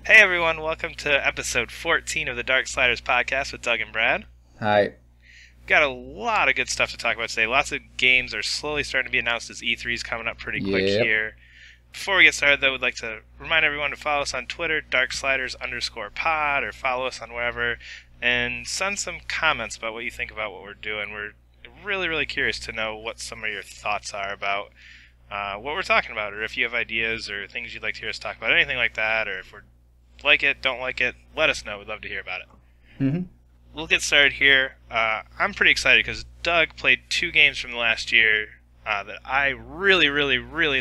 Hey everyone, welcome to episode 14 of the Darksliders podcast with Doug and Brad. Hi. Got a lot of good stuff to talk about today. Lots of games are slowly starting to be announced as E3 is coming up pretty quick Yep. here. Before we get started though, we'd like to remind everyone to follow us on Twitter, Darksliders_pod, or follow us on wherever, and send some comments about what you think about what we're doing. We're really curious to know what some of your thoughts are about what we're talking about, or if you have ideas or things you'd like to hear us talk about, anything like that, or if we're like it, don't like it, let us know. We'd love to hear about it. Mm-hmm. We'll get started here. I'm pretty excited because Doug played 2 games from last year that I really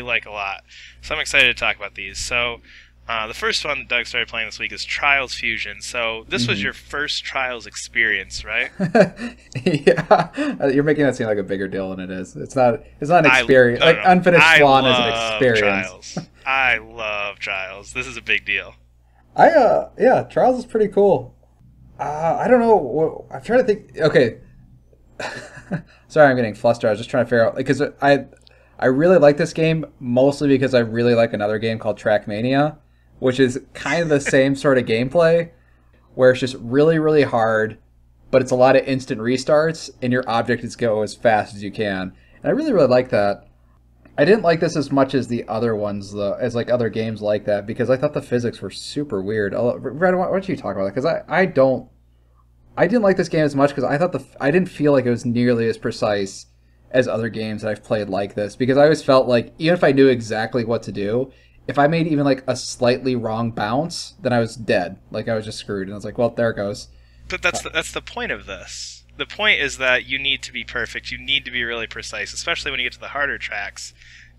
like a lot. So I'm excited to talk about these. So the first one that Doug started playing this week is Trials Fusion. So this was your first Trials experience, right? Yeah, you're making that seem like a bigger deal than it is. It's not an experience. No. Unfinished Swan is an love experience. Trials. I love Trials. This is a big deal. Yeah, Trials is pretty cool. I don't know. I'm trying to think. Okay. Sorry, I'm getting flustered. I was just trying to figure out, because I really like this game mostly because I really like another game called Trackmania, which is kind of the same sort of gameplay, where it's just really hard, but it's a lot of instant restarts, and your objectives go as fast as you can. And I really like that. I didn't like this as much as the other ones, though, as like other games like that, because I thought the physics were super weird. Brad, why don't you talk about that? Because I didn't like this game as much because I didn't feel like it was nearly as precise as other games that I've played like this. Because I always felt like even if I knew exactly what to do, if I made even like a slightly wrong bounce, then I was dead. Like I was just screwed, and I was like, well, there it goes. But that's the point of this. The point is that you need to be perfect. You need to be really precise, especially when you get to the harder tracks.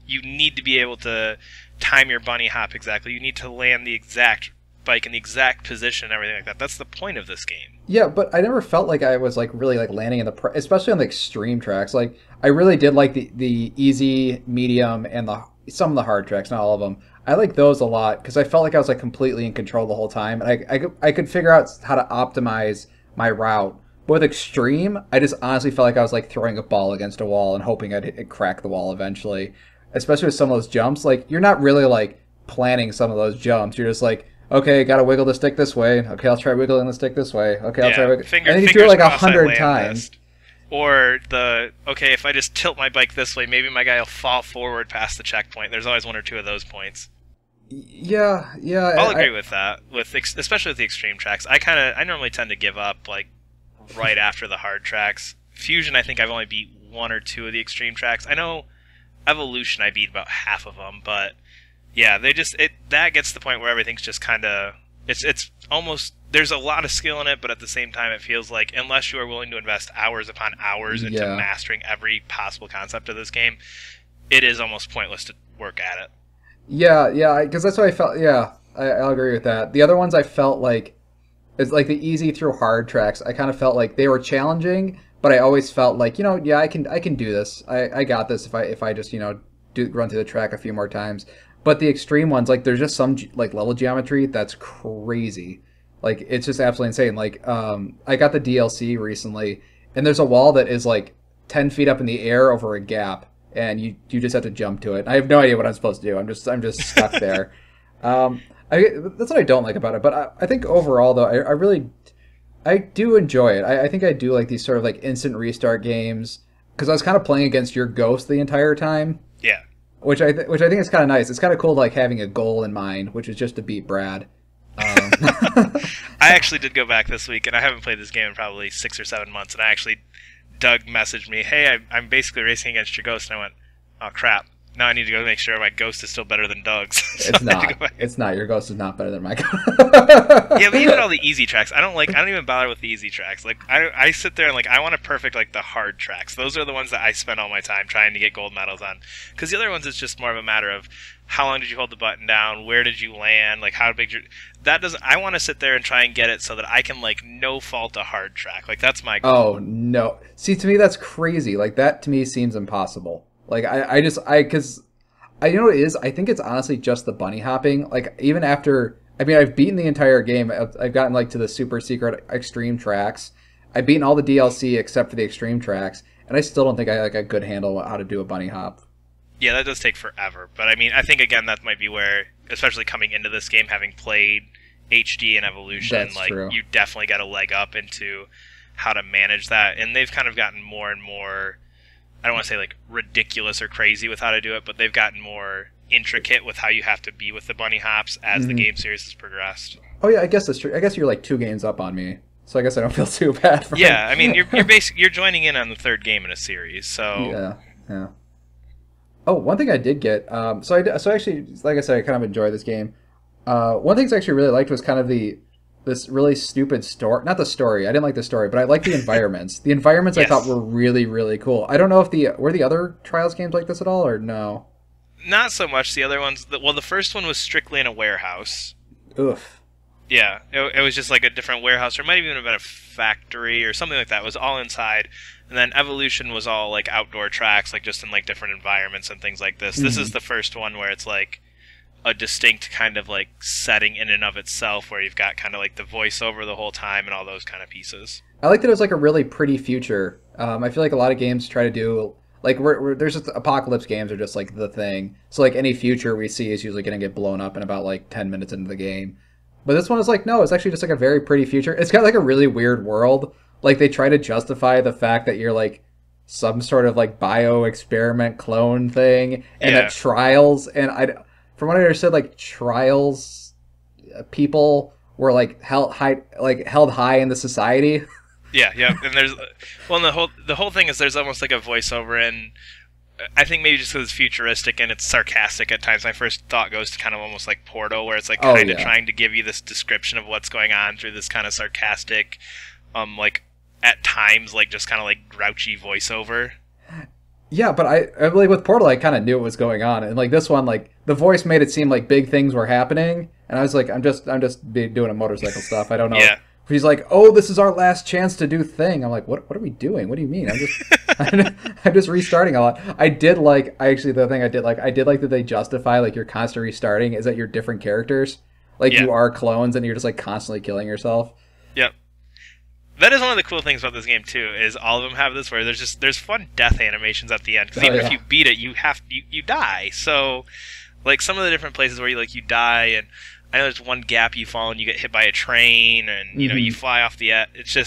You need to be able to time your bunny hop exactly. You need to land the exact bike in the exact position and everything like that. That's the point of this game. Yeah, but I never felt like I was like really like landing in especially on the extreme tracks. Like I really did like the easy, medium, and some of the hard tracks, not all of them. I like those a lot because I felt like I was like completely in control the whole time, and I could figure out how to optimize my route. But with extreme, I just honestly felt like I was like throwing a ball against a wall and hoping I'd crack the wall eventually. Especially with some of those jumps, like you're not really like planning some of those jumps. You're just like, okay, gotta wiggle the stick this way. Okay, I'll try wiggling the stick this way. Okay, I'll try wiggling. And then you do it like 100 times. Or okay, if I just tilt my bike this way, maybe my guy will fall forward past the checkpoint. There's always 1 or 2 of those points. Yeah. I'll agree with that. Especially with the extreme tracks, I normally tend to give up like right after the hard tracks. Fusion, I think I've only beat 1 or 2 of the extreme tracks. I know Evolution, I beat about half of them, but yeah, that gets to the point where everything's just kind of it's almost, there's a lot of skill in it, but at the same time, it feels like unless you are willing to invest hours upon hours into mastering every possible concept of this game, it is almost pointless to work at it. Yeah, because that's what I felt. Yeah, I'll agree with that. The other ones I felt like, it's like the easy through hard tracks. I kind of felt like they were challenging, but I always felt like, yeah, I can do this. I got this if I just run through the track a few more times. But the extreme ones, like there's just some like level geometry that's crazy. Like it's just absolutely insane. Like I got the DLC recently, and there's a wall that is like 10 feet up in the air over a gap, and you just have to jump to it. I have no idea what I'm supposed to do. I'm just stuck there. That's what I don't like about it. But I think overall though, I do enjoy it. I think I do like these sort of like instant restart games, because I was kind of playing against your ghost the entire time. Yeah. Which I think is kind of nice. It's kind of cool, like having a goal in mind, which is just to beat Brad. I actually did go back this week, and I haven't played this game in probably 6 or 7 months. And Doug messaged me, "Hey, I'm basically racing against your ghost," and I went, "Oh crap! Now I need to go make sure my ghost is still better than Doug's." So it's not. It's not. Your ghost is not better than my ghost. Yeah, but even all the easy tracks, I don't even bother with the easy tracks. Like I sit there and like I want to perfect like the hard tracks. Those are the ones that I spend all my time trying to get gold medals on. Because the other ones, it's just more of a matter of how long did you hold the button down, where did you land, like how big I want to sit there and try and get it so that I can like no fault a hard track. Like that's my goal. Oh no! See, to me that's crazy. Like that to me seems impossible. Like because you know what it is? I think it's honestly just the bunny hopping. Like even after, I mean, I've beaten the entire game. I've gotten like to the super secret extreme tracks. I've beaten all the DLC except for the extreme tracks, and I still don't think I like a good handle on how to do a bunny hop. Yeah, that does take forever. But I mean, I think again that might be where, especially coming into this game, having played HD and Evolution, That's like true. you definitely got a leg up into how to manage that, and they've kind of gotten more and more. I don't want to say like ridiculous or crazy with how to do it, but they've gotten more intricate with how you have to be with the bunny hops as the game series has progressed. Oh yeah, I guess that's true. I guess you're like 2 games up on me, so I guess I don't feel too bad for Yeah, I mean you're joining in on the 3rd game in a series, so Yeah, yeah. Oh, one thing I did get. So actually, like I said, I kind of enjoy this game. One thing I actually really liked was kind of this really stupid story. Not the story. I didn't like the story, but I liked the environments. The environments I Yes. thought were really, really cool. I don't know if were the other Trials games like this at all, or no. not so much the other ones. Well, the first one was strictly in a warehouse. Oof. Yeah, it was just like a different warehouse, or it might even have been a factory or something like that. It was all inside, and then Evolution was all like outdoor tracks, like just in like different environments and things like this. This is the first one where it's like a distinct kind of like setting in and of itself, where you've got kind of like the voiceover the whole time and all those kind of pieces. I like that it was like a really pretty future. I feel like a lot of games try to do like there's just apocalypse games are just like the thing. So like any future we see is usually going to get blown up in about like 10 minutes into the game. But this one is like, no, it's actually just like a very pretty future. It's got like a really weird world. Like they try to justify the fact that you're like some sort of like bio experiment clone thing, and Yeah. that Trials from what I understood, like Trials people were like held high in the society. Yeah, yeah, and there's well, and the whole thing is there's almost like a voiceover, and I think maybe just because it's futuristic and it's sarcastic at times, my first thought goes to kind of almost like Portal, where it's like kind of trying to give you this description of what's going on through this kind of sarcastic, like at times like just kind of like grouchy voiceover. Yeah, but I believe with Portal, I kind of knew what was going on, and like this one, like the voice made it seem like big things were happening, and I was like, I'm just doing a motorcycle stuff. I don't know. Yeah. He's like, oh, this is our last chance to do thing. I'm like, what are we doing? What do you mean? I'm just restarting a lot. I did like I did like that they justify like you're constantly restarting is that you're different characters, like you are clones and you're just like constantly killing yourself. Yep. That is one of the cool things about this game too. Is all of them have this where there's fun death animations at the end. Because even if you beat it, you die. So, like some of the different places where you die, and I know there's one gap you fall and you get hit by a train, and you know you fly off the edge.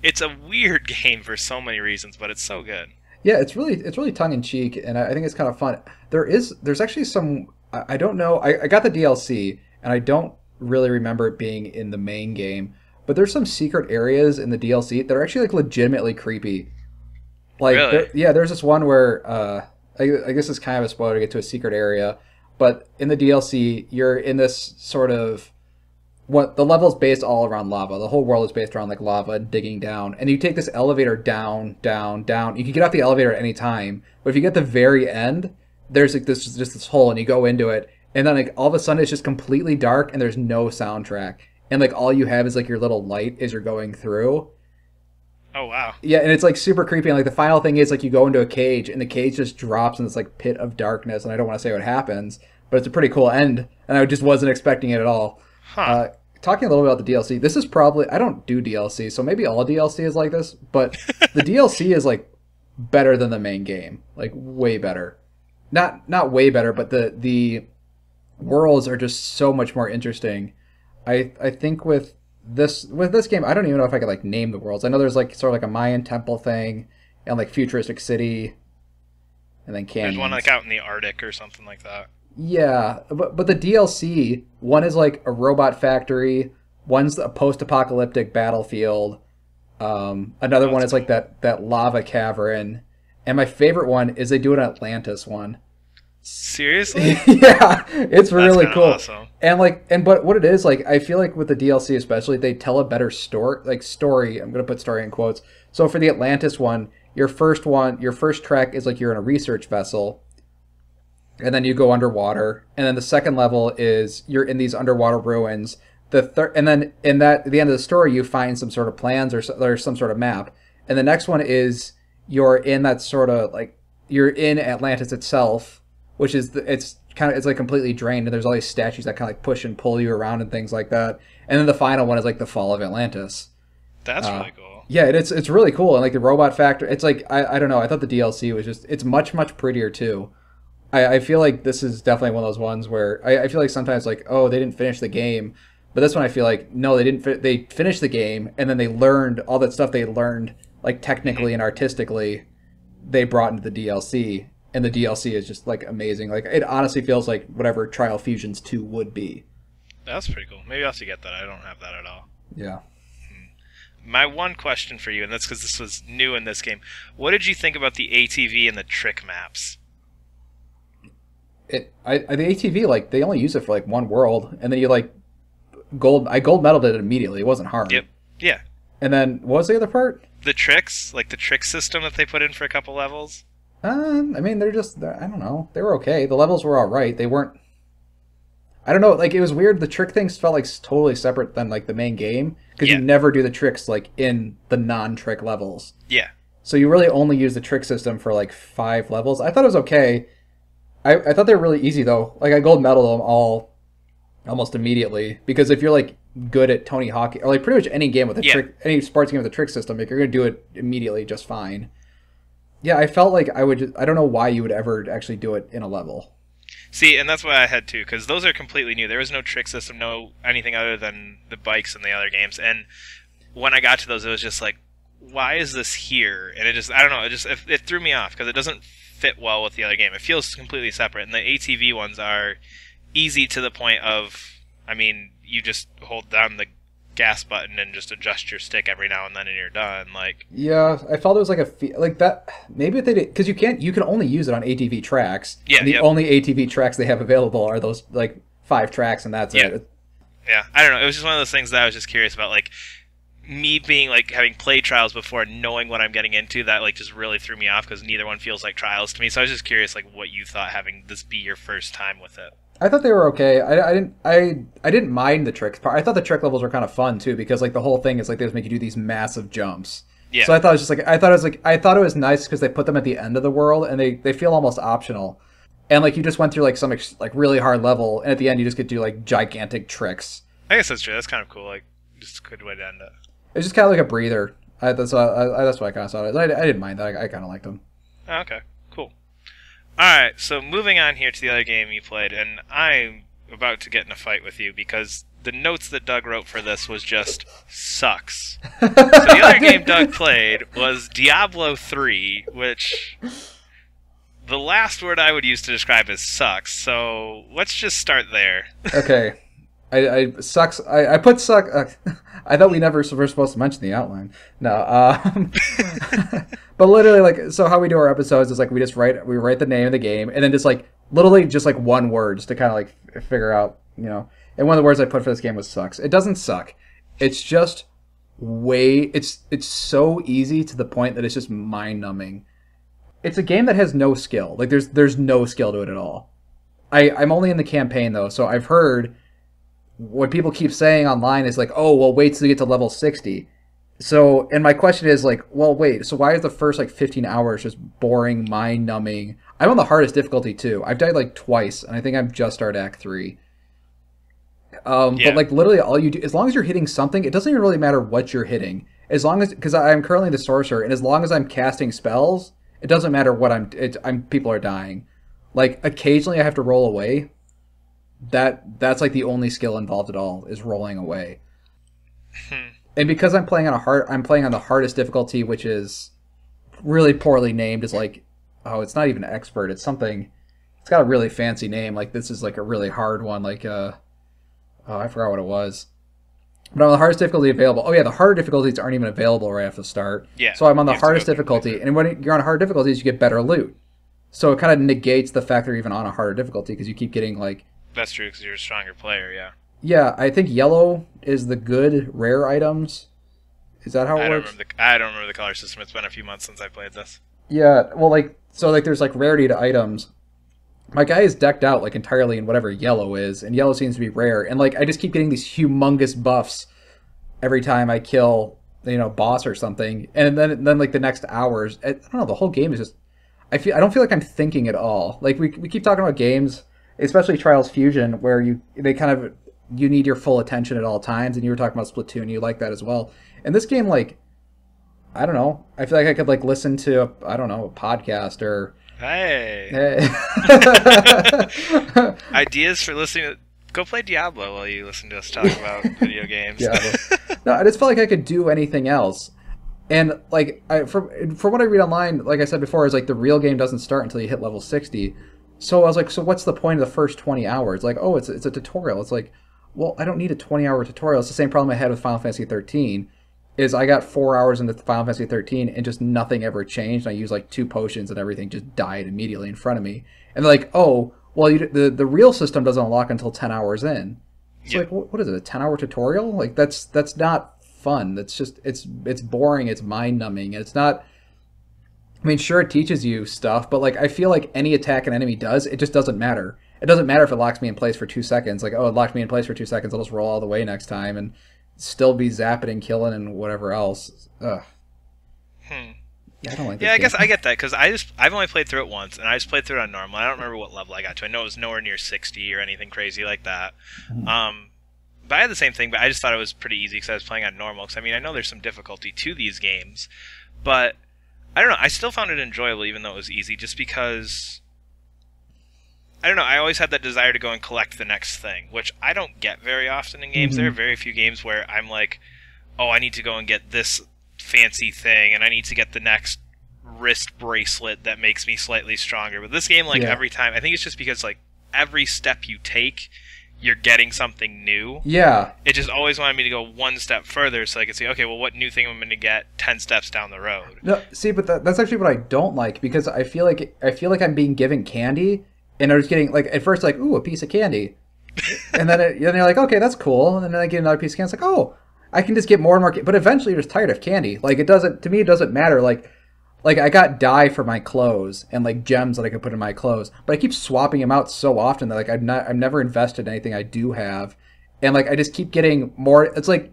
It's a weird game for so many reasons, but it's so good. Yeah, it's really tongue in cheek, and I think it's kind of fun. There's actually some I don't know. I got the DLC, and I don't really remember it being in the main game. But there's some secret areas in the DLC that are actually like legitimately creepy. Like, really? there's this one where I guess it's kind of a spoiler to get to a secret area, but in the DLC you're in this sort of what the level is based all around lava. The whole world is based around like lava and digging down, and you take this elevator down, down, down. You can get off the elevator at any time, but if you get to the very end, there's like this hole, and you go into it, and then like all of a sudden it's just completely dark and there's no soundtrack. And like all you have is like your little light as you're going through. Oh wow. Yeah, and it's like super creepy. And like the final thing is like you go into a cage and the cage just drops in this like pit of darkness. And I don't want to say what happens, but it's a pretty cool end. And I just wasn't expecting it at all. Huh. Talking a little bit about the DLC, this is probably I don't do DLC, so maybe all DLC is like this. But the DLC is like better than the main game, like way better. Not way better, but the worlds are just so much more interesting. I think with this game, I don't even know if I could like name the worlds. I know there's like sort of like a Mayan temple thing, and like futuristic city, and then canyons. There's one like out in the Arctic or something like that. Yeah, but the DLC one is like a robot factory. One's a post-apocalyptic battlefield. Another one is like that lava cavern, and my favorite one is they do an Atlantis one. Seriously? Yeah, it's really cool. Awesome. But what it is, like, I feel like with the DLC especially, they tell a better story. I'm gonna put story in quotes. So for the Atlantis one, your first track is like you're in a research vessel, and then you go underwater, and then the second level is you're in these underwater ruins. And then at the end of the story, you find some sort of plans or some sort of map, and the next one is you're in that sort of like you're in Atlantis itself. Which is it's like completely drained, and there's all these statues that kind of like push and pull you around and things like that. And then the final one is like the fall of Atlantis. That's really cool. Yeah, it's really cool, and like the robot factor. It's like I don't know. I thought the DLC was it's much prettier too. I feel like this is definitely one of those ones where I feel like sometimes like they didn't finish the game, But this one I feel like, no, they didn't. They finished the game, and then they learned all that stuff they learned, like technically and artistically, they brought into the DLC. And the DLC is just like amazing. Like it honestly feels like whatever Trial Fusions 2 would be. That's pretty cool. Maybe I'll have to get that. I don't have that at all. Yeah. My one question for you, and that's because this was new in this game, what did you think about the ATV and the trick maps? The ATV, like they only use it for like one world, and then you like gold medaled it immediately. It wasn't hard. Yep. Yeah. And then what was the other part? The tricks, like the trick system that they put in for a couple levels. I mean, I don't know. They were okay. The levels were all right. They weren't. I don't know. Like it was weird. The trick things felt like totally separate than like the main game because you never do the tricks like in the non-trick levels. Yeah. So you really only use the trick system for like 5 levels. I thought it was okay. I thought they were really easy though. Like I gold medaled them all almost immediately because if you're like good at Tony Hawk or like pretty much any game with a trick, any sports game with a trick system, like you're gonna do it immediately just fine. Yeah, I felt like I don't know why you would ever actually do it in a level. See, and that's why I had to, because those are completely new. There was no trick system, no anything other than the bikes in the other games. And when I got to those, it was just like, why is this here? And I don't know, it threw me off, because it doesn't fit well with the other game. It feels completely separate. And the ATV ones are easy to the point of, I mean, you just hold down the gas button and just adjust your stick every now and then and you're done. Like, yeah, I felt it was like like that. Maybe if they did, because you can only use it on ATV tracks. Yeah, and the only ATV tracks they have available are those like 5 tracks, and that's it. Yeah, I don't know. It was just one of those things that I was just curious about, like me being like having played Trials before and knowing what I'm getting into. That like just really threw me off because neither one feels like Trials to me. So I was just curious, like what you thought having this be your first time with it. I thought they were okay. I didn't mind the tricks part. I thought the trick levels were kind of fun too because like the whole thing is like they just make you do these massive jumps. Yeah. So I thought it was nice because they put them at the end of the world and they feel almost optional. And like you just went through like some like really hard level and at the end you just get to do like gigantic tricks. I guess that's true. That's kind of cool. Like just a good way to end it. It's just kind of like a breather. That's why I kind of saw it. I didn't mind that. I kind of liked them. Oh, okay. Cool. Alright, so moving on here to the other game you played, and I'm about to get in a fight with you because the notes that Doug wrote for this was just sucks. So the other game Doug played was Diablo 3, which the last word I would use to describe is sucks, so let's just start there. Okay. I put suck. I thought we never were supposed to mention the outline. No, but literally, like, so how we do our episodes is like we write the name of the game and then just like literally just like one word just to kind of like figure out, you know. And one of the words I put for this game was sucks. It doesn't suck. It's just it's so easy to the point that it's just mind numbing. It's a game that has no skill. Like there's no skill to it at all. I'm only in the campaign though, so I've heard. What people keep saying online is like, oh, well, wait till you get to level 60. So, and my question is like, well, wait, so why is the first like 15 hours just boring, mind-numbing? I'm on the hardest difficulty too. I've died like twice, and I think I'm just started Act 3. But like literally all you do, as long as you're hitting something, it doesn't even really matter what you're hitting. As long as, because I'm currently the sorcerer, and as long as I'm casting spells, it doesn't matter what people are dying. Like occasionally I have to roll away. That's like the only skill involved at all is rolling away. And because I'm playing on the hardest difficulty, which is really poorly named, is like, oh, it's not even expert. It's something. It's got a really fancy name. Like this is like a really hard one. Like oh, I forgot what it was. But on the hardest difficulty available. Oh yeah, the harder difficulties aren't even available right off the start. Yeah. So I'm on the hardest difficulty, and when you're on hard difficulties, you get better loot. So it kind of negates the fact that you're even on a harder difficulty because you keep getting like. That's true because you're a stronger player, yeah. Yeah, I think yellow is the good rare items. Is that how it works? I don't remember the color system. It's been a few months since I played this. Yeah, well, like, so like there's like rarity to items. My guy is decked out like entirely in whatever yellow is, and yellow seems to be rare. And like I just keep getting these humongous buffs every time I kill, you know, boss or something. And then like the next hours, I don't know, the whole game is just I don't feel like I'm thinking at all. Like we keep talking about games, especially Trials Fusion, where you need your full attention at all times, and you were talking about Splatoon, you like that as well. And this game, like, I don't know, I feel like I could like listen to a podcast or hey. Ideas for listening to Go play Diablo while you listen to us talk about video games. Yeah. No, I just felt like I could do anything else. And like from what I read online, like I said before, is like the real game doesn't start until you hit level 60. So I was like, so what's the point of the first 20 hours? Like, oh, it's a tutorial. It's like, well, I don't need a 20-hour tutorial. It's the same problem I had with Final Fantasy 13. Is I got 4 hours into Final Fantasy 13 and just nothing ever changed. I used like 2 potions and everything just died immediately in front of me. And they're like, oh, well, the real system doesn't unlock until 10 hours in. It's like, what is it, a 10-hour tutorial? Like, that's not fun. That's just, it's boring, it's mind-numbing, and it's not... I mean, sure, it teaches you stuff, but like I feel like any attack an enemy does, it just doesn't matter. It doesn't matter if it locks me in place for 2 seconds. Like, oh, it locked me in place for 2 seconds, I'll just roll all the way next time and still be zapping and killing and whatever else. Ugh. Yeah, I don't like this I game. guess I get that, because I've only played through it once, and I just played through it on normal. I don't remember what level I got to. I know it was nowhere near 60 or anything crazy like that. But I had the same thing, but I just thought it was pretty easy because I was playing on normal. Because, I mean, I know there's some difficulty to these games, but I don't know. I still found it enjoyable even though it was easy, just because... I don't know. I always had that desire to go and collect the next thing, which I don't get very often in games. There are very few games where I'm like, oh, I need to go and get this fancy thing, and I need to get the next wrist bracelet that makes me slightly stronger. But this game, like, every time, I think it's just because, like, every step you take, you're getting something new. Yeah. It just always wanted me to go one step further so I could see, okay, well, what new thing am I going to get 10 steps down the road? No, see, but that's actually what I don't like, because I feel like I'm being given candy, and I was getting, like, at first, like, ooh, a piece of candy. And then you're like, okay, that's cool. And then I get another piece of candy. It's like, oh, I can just get more and more. But eventually you're just tired of candy. Like, to me, it doesn't matter. Like I got dye for my clothes and, like, gems that I could put in my clothes. But I keep swapping them out so often that, like, I've never invested in anything I do have. And, like, I just keep getting more. It's like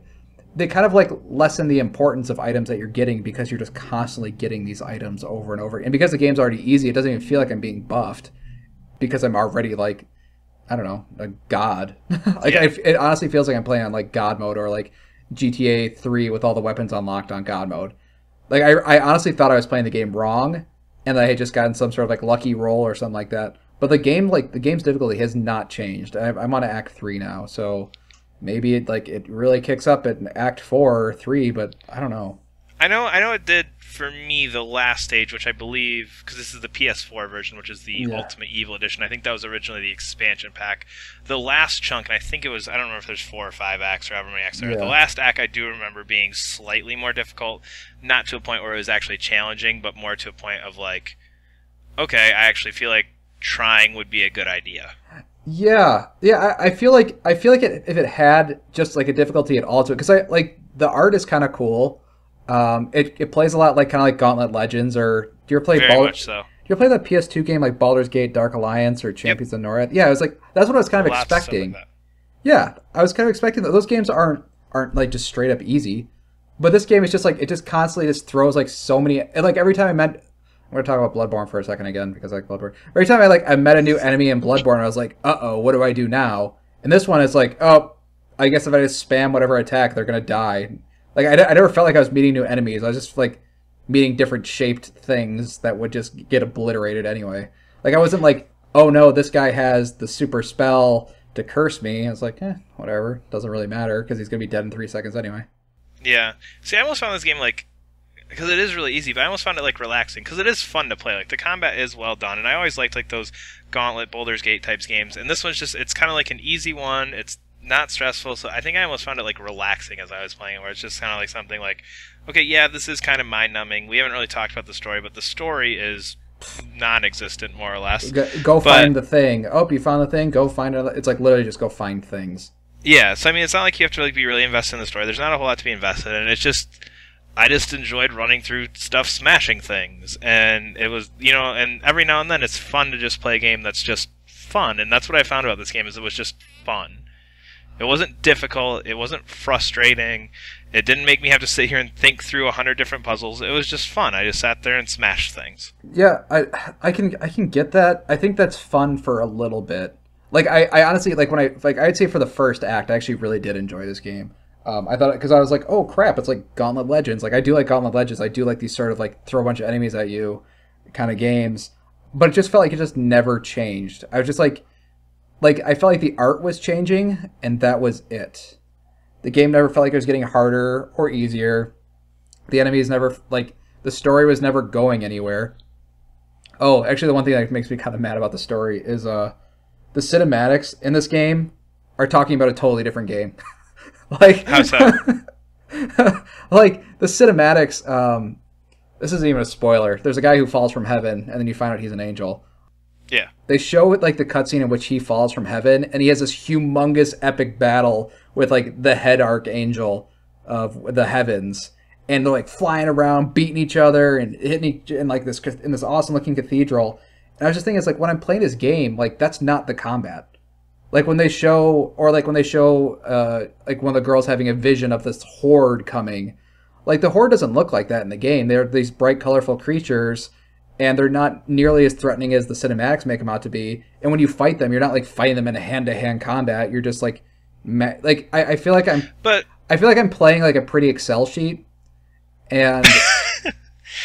they kind of, like, lessen the importance of items that you're getting because you're just constantly getting these items over and over. And because the game's already easy, it doesn't even feel like I'm being buffed. Because I'm already, like, I don't know, a god. Like, it honestly feels like I'm playing on, like, god mode, or like GTA 3 with all the weapons unlocked on god mode. Like, I honestly thought I was playing the game wrong, and that I had just gotten some sort of, like, lucky roll or something like that. But the game's difficulty has not changed. I'm on Act 3 now, so maybe it really kicks up at Act 4 or 3, but I don't know. I know it did for me the last stage, which I believe, because this is the PS4 version, which is the Ultimate Evil Edition. I think that was originally the expansion pack. The last chunk, and I think it was, I don't remember if there's 4 or 5 acts or however many acts there are. The last act I do remember being slightly more difficult, not to a point where it was actually challenging, but more to a point of like, okay, I actually feel like trying would be a good idea. Yeah, I feel like if it had just like a difficulty at all to it, because I like the art is kind of cool. It plays a lot like kind of like Gauntlet Legends, or do you ever play much so. Do you ever play that PS2 game like Baldur's Gate Dark Alliance or Champions of Norrath? Yeah, it was like that's what I was kind of expecting. Like yeah, I was kind of expecting that. Those games aren't like just straight up easy, but this game is just like it just constantly just throws like so many. And like every time I'm going to talk about Bloodborne for a second again because I like Bloodborne. Every time I met a new enemy in Bloodborne, I was like, uh-oh, what do I do now? And this one is like, oh, I guess if I just spam whatever attack, they're gonna die. Like, I never felt like I was meeting new enemies. I was just, like, meeting different shaped things that would just get obliterated anyway. Like, I wasn't like, oh no, this guy has the super spell to curse me. I was like, whatever. Doesn't really matter, because he's going to be dead in 3 seconds anyway. Yeah. See, I almost found this game, like, because it is really easy, but I almost found it, like, relaxing, because it is fun to play. Like, the combat is well done, and I always liked, like, those Gauntlet, Baldur's Gate types games, and this one's just, it's kind of like an easy one. It's not stressful, so I think I almost found it like relaxing as I was playing it, where it's just kind of like something like, okay, yeah, this is kind of mind-numbing. We haven't really talked about the story, but the story is non-existent, more or less. Go find the thing. Oh, you found the thing? Go find it. It's like literally just go find things. Yeah, so I mean, it's not like you have to like be really invested in the story. There's not a whole lot to be invested in. It's just, I just enjoyed running through stuff, smashing things, and it was, and every now and then it's fun to just play a game that's just fun, and that's what I found about this game, is it was just fun. It wasn't difficult. It wasn't frustrating. It didn't make me have to sit here and think through 100 different puzzles. It was just fun. I just sat there and smashed things. Yeah, I can get that. I think that's fun for a little bit. Like I honestly like when I'd say for the first act, I actually really did enjoy this game. I thought, because I was like, oh crap, it's like Gauntlet Legends. Like I do like Gauntlet Legends. I do like these sort of like throw a bunch of enemies at you kind of games. But it just felt like it just never changed. I was just like like I felt like the art was changing, and that was it. The game never felt like it was getting harder or easier. The enemies never, like, the story was never going anywhere. Oh, actually, the one thing that makes me kind of mad about the story is the cinematics in this game are talking about a totally different game. Like, how so? Like, the cinematics, this isn't even a spoiler. There's a guy who falls from heaven, and then you find out he's an angel. Yeah. They show it, like, the cutscene in which he falls from heaven, and he has this humongous epic battle with, like, the head archangel of the heavens. And they're, like, flying around, beating each other, and hitting in, like, this awesome-looking cathedral. And I was just thinking, it's like, when I'm playing this game, like, that's not the combat. Like, when they show, like, one of the girls having a vision of this horde coming, like, the horde doesn't look like that in the game. They're these bright, colorful creatures, and they're not nearly as threatening as the cinematics make them out to be. And when you fight them, you're not, like, fighting them in a hand-to-hand combat. You're just, like, I feel like I'm playing, like, a pretty Excel sheet. And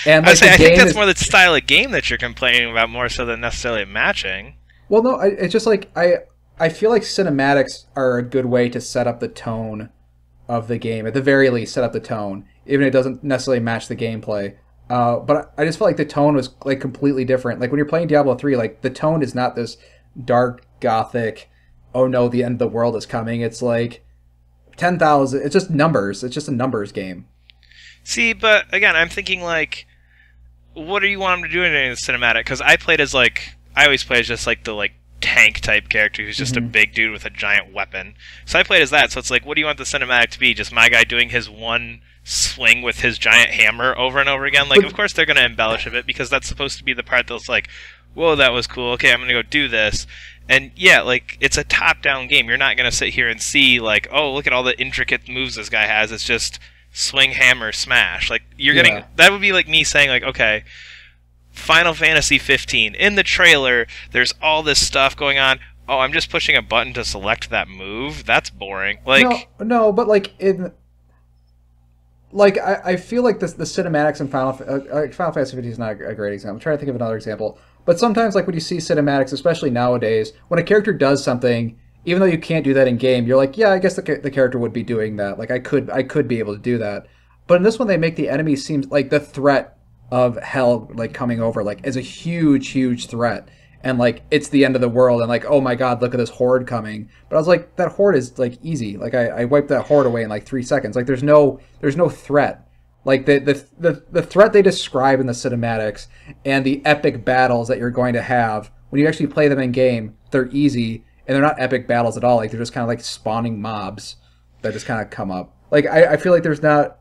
I think that's more the style of game that you're complaining about more so than necessarily matching. Well, no, it's just like I feel like cinematics are a good way to set up the tone of the game. At the very least, set up the tone, even if it doesn't necessarily match the gameplay. But I just felt like the tone was like completely different. Like when you're playing Diablo 3, like the tone is not this dark gothic, oh no, the end of the world is coming. It's like 10,000. It's just numbers. It's just a numbers game. See, but again, I'm thinking like, what do you want him to do in the cinematic? Because I always play as just like the like tank type character who's just a big dude with a giant weapon. So I played as that. So it's like, what do you want the cinematic to be? Just my guy doing his one swing with his giant hammer over and over again? Like, of course they're going to embellish a bit because that's supposed to be the part that's like, whoa, that was cool. Okay, I'm going to go do this. And yeah, like, it's a top-down game. You're not going to sit here and see like, oh, look at all the intricate moves this guy has. It's just swing, hammer, smash. Like, you're getting... That would be like me saying, like, okay, Final Fantasy 15. In the trailer, there's all this stuff going on. Oh, I'm just pushing a button to select that move? That's boring. Like... No, but, like, I feel like the cinematics in Final Fantasy 15 is not a great example. I'm trying to think of another example. But sometimes, like, when you see cinematics, especially nowadays, when a character does something... Even though you can't do that in game, you're like, yeah, I guess the character would be doing that. Like, I could be able to do that. But in this one, they make the enemy seem like the threat of hell, like, coming over, like, as a huge, huge threat. And, like, it's the end of the world. And, like, oh my god, look at this horde coming. But I was like, that horde is, like, easy. Like, I wiped that horde away in, like, 3 seconds. Like, there's no threat. Like, the threat they describe in the cinematics and the epic battles that you're going to have, when you actually play them in game, they're easy. And they're not epic battles at all. Like, they're just kind of like spawning mobs that just kind of come up. Like, I feel like there's no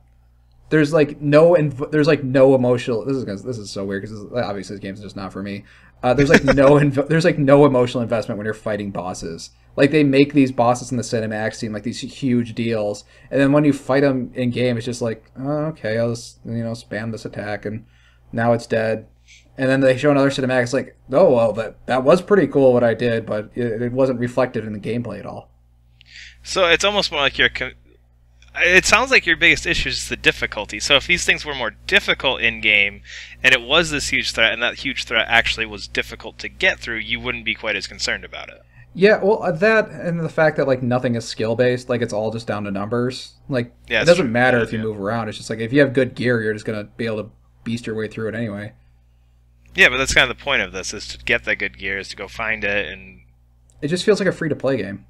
emotional. This is so weird because obviously this game's just not for me. There's like no emotional investment when you're fighting bosses. Like, they make these bosses in the cinematics seem like these huge deals, and then when you fight them in game, it's just like, oh, okay, I'll just spam this attack, and now it's dead. And then they show another cinematic. It's like, oh, well, that was pretty cool what I did, but it wasn't reflected in the gameplay at all. So it's almost more like it sounds like your biggest issue is the difficulty. So if these things were more difficult in-game, and it was this huge threat, and that huge threat actually was difficult to get through, you wouldn't be quite as concerned about it. Yeah, well, that, and the fact that, like, nothing is skill-based, like, it's all just down to numbers. Like, it doesn't matter if you move around. It's just like, if you have good gear, you're just going to be able to beast your way through it anyway. Yeah, but that's kind of the point of this, is to get that good gear, is to go find it, and... It just feels like a free-to-play game.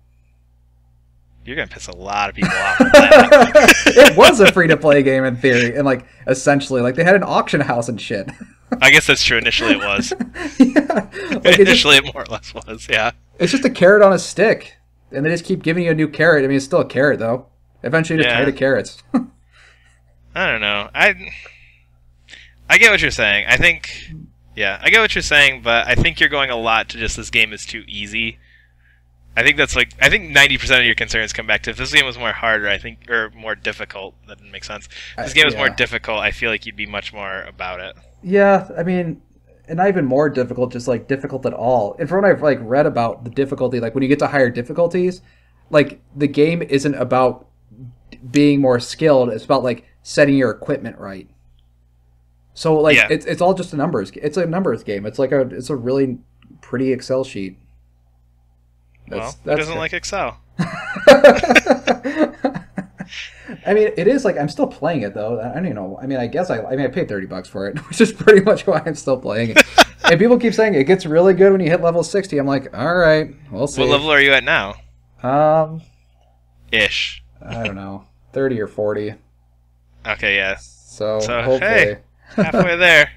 You're going to piss a lot of people off with that. It was a free-to-play game in theory, and, like, essentially. Like, they had an auction house and shit. I guess that's true. Initially it was. Yeah. Like, it more or less was, yeah. It's just a carrot on a stick, and they just keep giving you a new carrot. I mean, it's still a carrot, though. Eventually, you're tired of carrots. I don't know. I get what you're saying. I get what you're saying, but I think you're going a lot to just this game is too easy. I think 90% of your concerns come back to if this game was more harder, or more difficult. That didn't make sense. If this game was more difficult, I feel like you'd be much more about it. Yeah, I mean, and not even more difficult, just like difficult at all. And from what I've like read about the difficulty, like when you get to higher difficulties, like the game isn't about being more skilled. It's about like setting your equipment right. So like it's all just a numbers. It's a numbers game. It's a really pretty Excel sheet. Well, who doesn't like Excel? I mean, it is like I'm still playing it though. I don't even know. I mean, I guess I paid $30 for it, which is pretty much why I'm still playing it. And people keep saying it gets really good when you hit level 60. I'm like, all right, we'll see. What level are you at now? Ish. I don't know, 30 or 40. Okay, yeah. So hopefully. Hey, halfway there.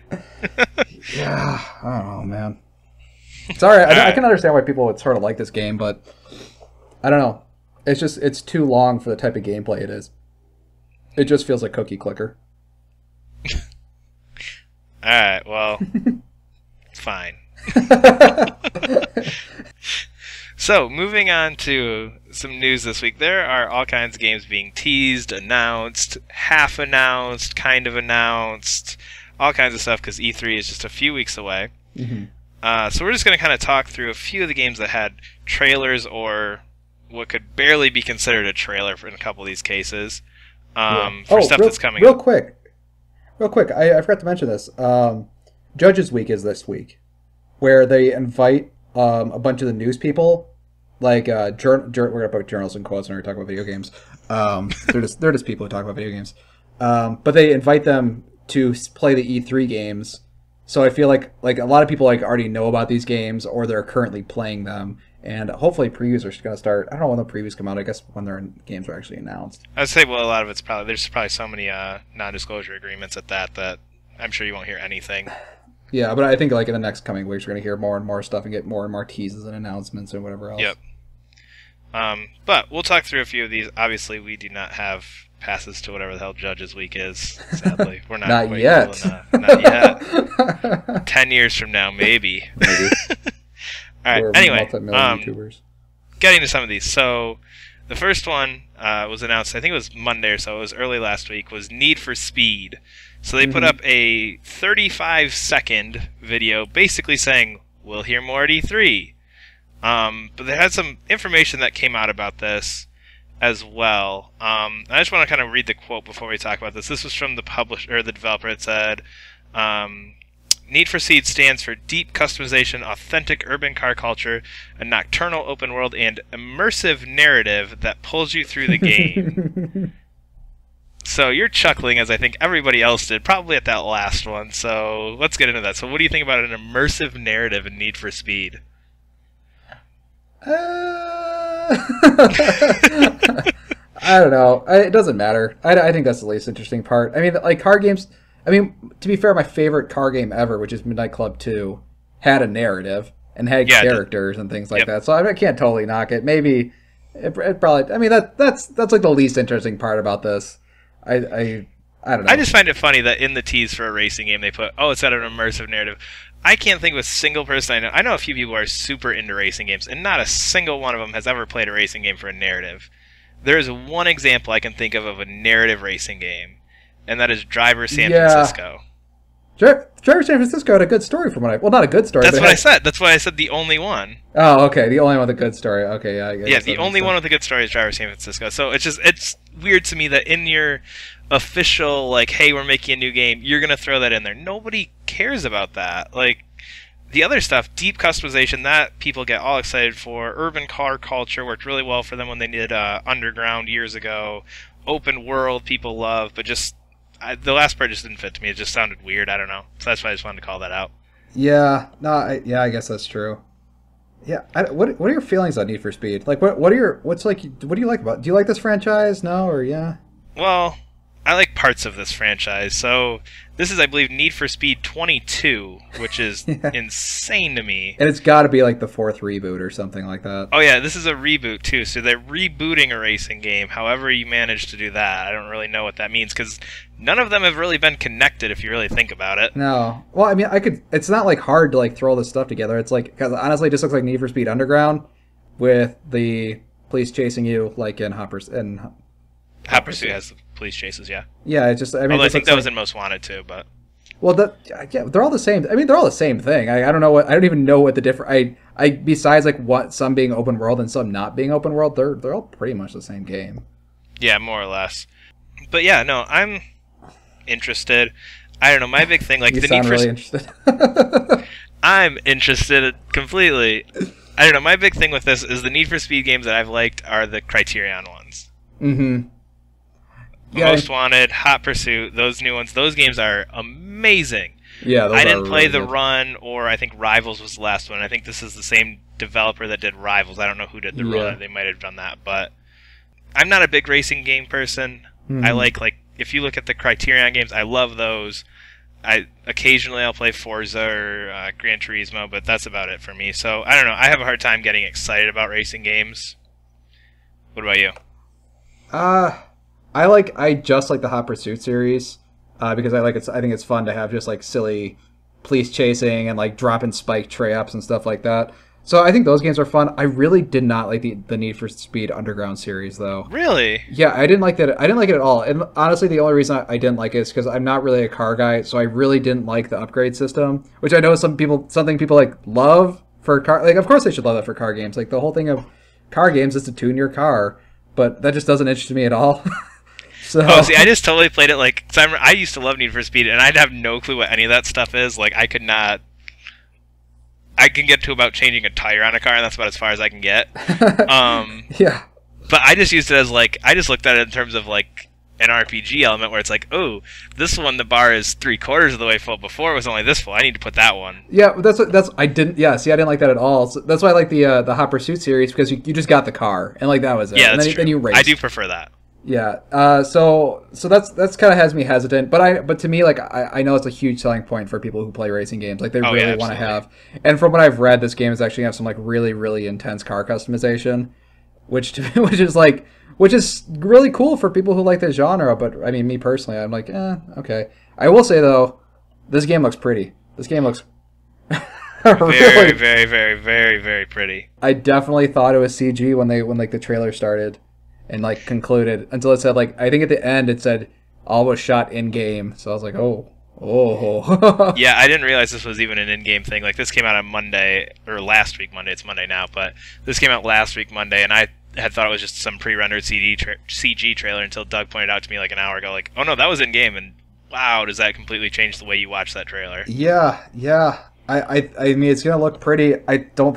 Yeah, I don't know, man. It's all right. I can understand why people would sort of like this game, but I don't know. It's too long for the type of gameplay it is. It just feels like cookie clicker. All right, well, fine. So, moving on to some news this week. There are all kinds of games being teased, announced, half announced, kind of announced, all kinds of stuff because E3 is just a few weeks away. Mm-hmm. So we're just going to kind of talk through a few of the games that had trailers or what could barely be considered a trailer in a couple of these cases for stuff that's coming real up. Quick, I forgot to mention this. Judges Week is this week, where they invite a bunch of the news people, like we're gonna put journalists in quotes when we talk about video games. They're just people who talk about video games, but they invite them to play the E3 games. So I feel like a lot of people already know about these games or they're currently playing them, and hopefully previews are going to start. I don't know when the previews come out. I guess when games are actually announced. I'd say a lot of it's there's probably so many non-disclosure agreements at that I'm sure you won't hear anything. Yeah, but I think in the next coming weeks we're going to hear more and more stuff and get more and more teases and announcements and whatever else. Yep. But we'll talk through a few of these. Obviously, we do not have passes to whatever the hell Judges Week is. Sadly, we're not. Not yet. Not yet. 10 years from now, maybe. Maybe. All right. We're anyway, multi-million YouTubers. Getting to some of these. So, the first one was announced. I think it was Monday or so. It was early last week. Was Need for Speed. So they put up a 35-second video, basically saying we'll hear more at E3. But they had some information that came out about this as well. I just want to kind of read the quote before we talk about this. This was from the publisher or the developer. It said, Need for Speed stands for deep customization, authentic urban car culture, a nocturnal open world, and immersive narrative that pulls you through the game. So you're chuckling, as I think everybody else did, probably at that last one. So let's get into that. So what do you think about an immersive narrative in Need for Speed? I don't know. It doesn't matter. I think that's the least interesting part. I mean, car games. I mean, to be fair, my favorite car game ever, which is Midnight Club 2, had a narrative and had characters and things like that. So I can't totally knock it. Maybe it probably. I mean, that's like the least interesting part about this. I don't know. I just find it funny that in the tease for a racing game they put, it's got an immersive narrative. I can't think of a single person I know. I know a few people who are super into racing games, and not a single one of them has ever played a racing game for a narrative. There is one example I can think of a narrative racing game, and that is Driver San Francisco. Driver San Francisco had a good story from what well, not a good story. That's what I said. That's why I said the only one. Oh, okay. The only one with a good story. Okay, yeah. Yeah, the only one with a good story is Driver San Francisco. So it's weird to me that in your official, hey, we're making a new game, you're going to throw that in there. Nobody cares about that. The other stuff, deep customization, that people get all excited for. Urban car culture worked really well for them when they did Underground years ago. Open world, people love, but just the last part just didn't fit to me. It just sounded weird. I don't know. So that's why I just wanted to call that out. Yeah. No. I guess that's true. Yeah. What are your feelings on Need for Speed? What do you like about it? Do you like this franchise? No, or yeah? Well, I like parts of this franchise. So this is, I believe, Need for Speed 22, which is insane to me. And it's got to be the fourth reboot or something like that. Oh yeah, this is a reboot too. So they're rebooting a racing game. However you manage to do that, I don't really know what that means because none of them have really been connected if you really think about it. No. Well, I mean, it's not hard to throw all this stuff together. It's because honestly, it just looks like Need for Speed Underground with the police chasing you in Hot Pursuit. Hot Pursuit has the police chases, yeah. Yeah, it just. I mean, although I think that was in Most Wanted too, but. Well, they're all the same. I mean, they're all the same thing. I don't know I don't even know what the difference. Besides what some being open world and some not being open world, they're all pretty much the same game. Yeah, more or less. But yeah, no, I'm interested. I don't know. My big thing, you the sound Need for really interested. I'm interested completely. I don't know. My big thing with this is the Need for Speed games that I've liked are the Criterion ones. Mm-hmm. Yeah, Most Wanted, Hot Pursuit, those new ones. Those games are amazing. Yeah, those I didn't play really The good. Run, or I think Rivals was the last one. I think this is the same developer that did Rivals. I don't know who did The Run. They might have done that, but I'm not a big racing game person. Mm-hmm. I like if you look at the Criterion games, I love those. Occasionally I'll play Forza or Gran Turismo, but that's about it for me. So I don't know. I have a hard time getting excited about racing games. What about you? I just like the Hot Pursuit series because I think it's fun to have just like silly police chasing and like dropping spike traps and stuff like that. So I think those games are fun. I really did not like the Need for Speed Underground series though. Really? Yeah, I didn't like that. I didn't like it at all. And honestly, the only reason I didn't like it is because I'm not really a car guy, so I really didn't like the upgrade system, which I know something people like love for car. Like, of course they should love that for car games. Like the whole thing of car games is to tune your car, but that just doesn't interest me at all. So. Oh, see, I just totally played it like... Cause I used to love Need for Speed, and I'd have no clue what any of that stuff is. Like, I could not... I can get to about changing a tire on a car, and that's about as far as I can get. Yeah. But I just used it as, like... I just looked at it in terms of, like, an RPG element where it's like, oh, this one, the bar is 3/4 of the way full. Before it was only this full. I need to put that one. Yeah, I didn't like that at all. So that's why I like the Hot Pursuit series, because you just got the car, and like that was it. Yeah, and that's then you raced. I do prefer that. Yeah. So that's kind of has me hesitant, but to me, like I know it's a huge selling point for people who play racing games. Like they really want to have. And from what I've read, this game is actually have some like really really intense car customization, which is really cool for people who like the genre. But I mean, me personally, I'm like, okay. I will say though, this game looks pretty. This game looks very, very, very, very, very pretty. I definitely thought it was CG when the trailer started. And like concluded until it said like I think at the end it said all was shot in game. So I was like, oh. Yeah, I didn't realize this was even an in-game thing. Like this came out on Monday or last week Monday. It's Monday now, but this came out last week Monday, and I had thought it was just some pre-rendered CG trailer until Doug pointed out to me like an hour ago, like, oh no, that was in game, and wow, does that completely change the way you watch that trailer? Yeah. I mean, it's gonna look pretty. I don't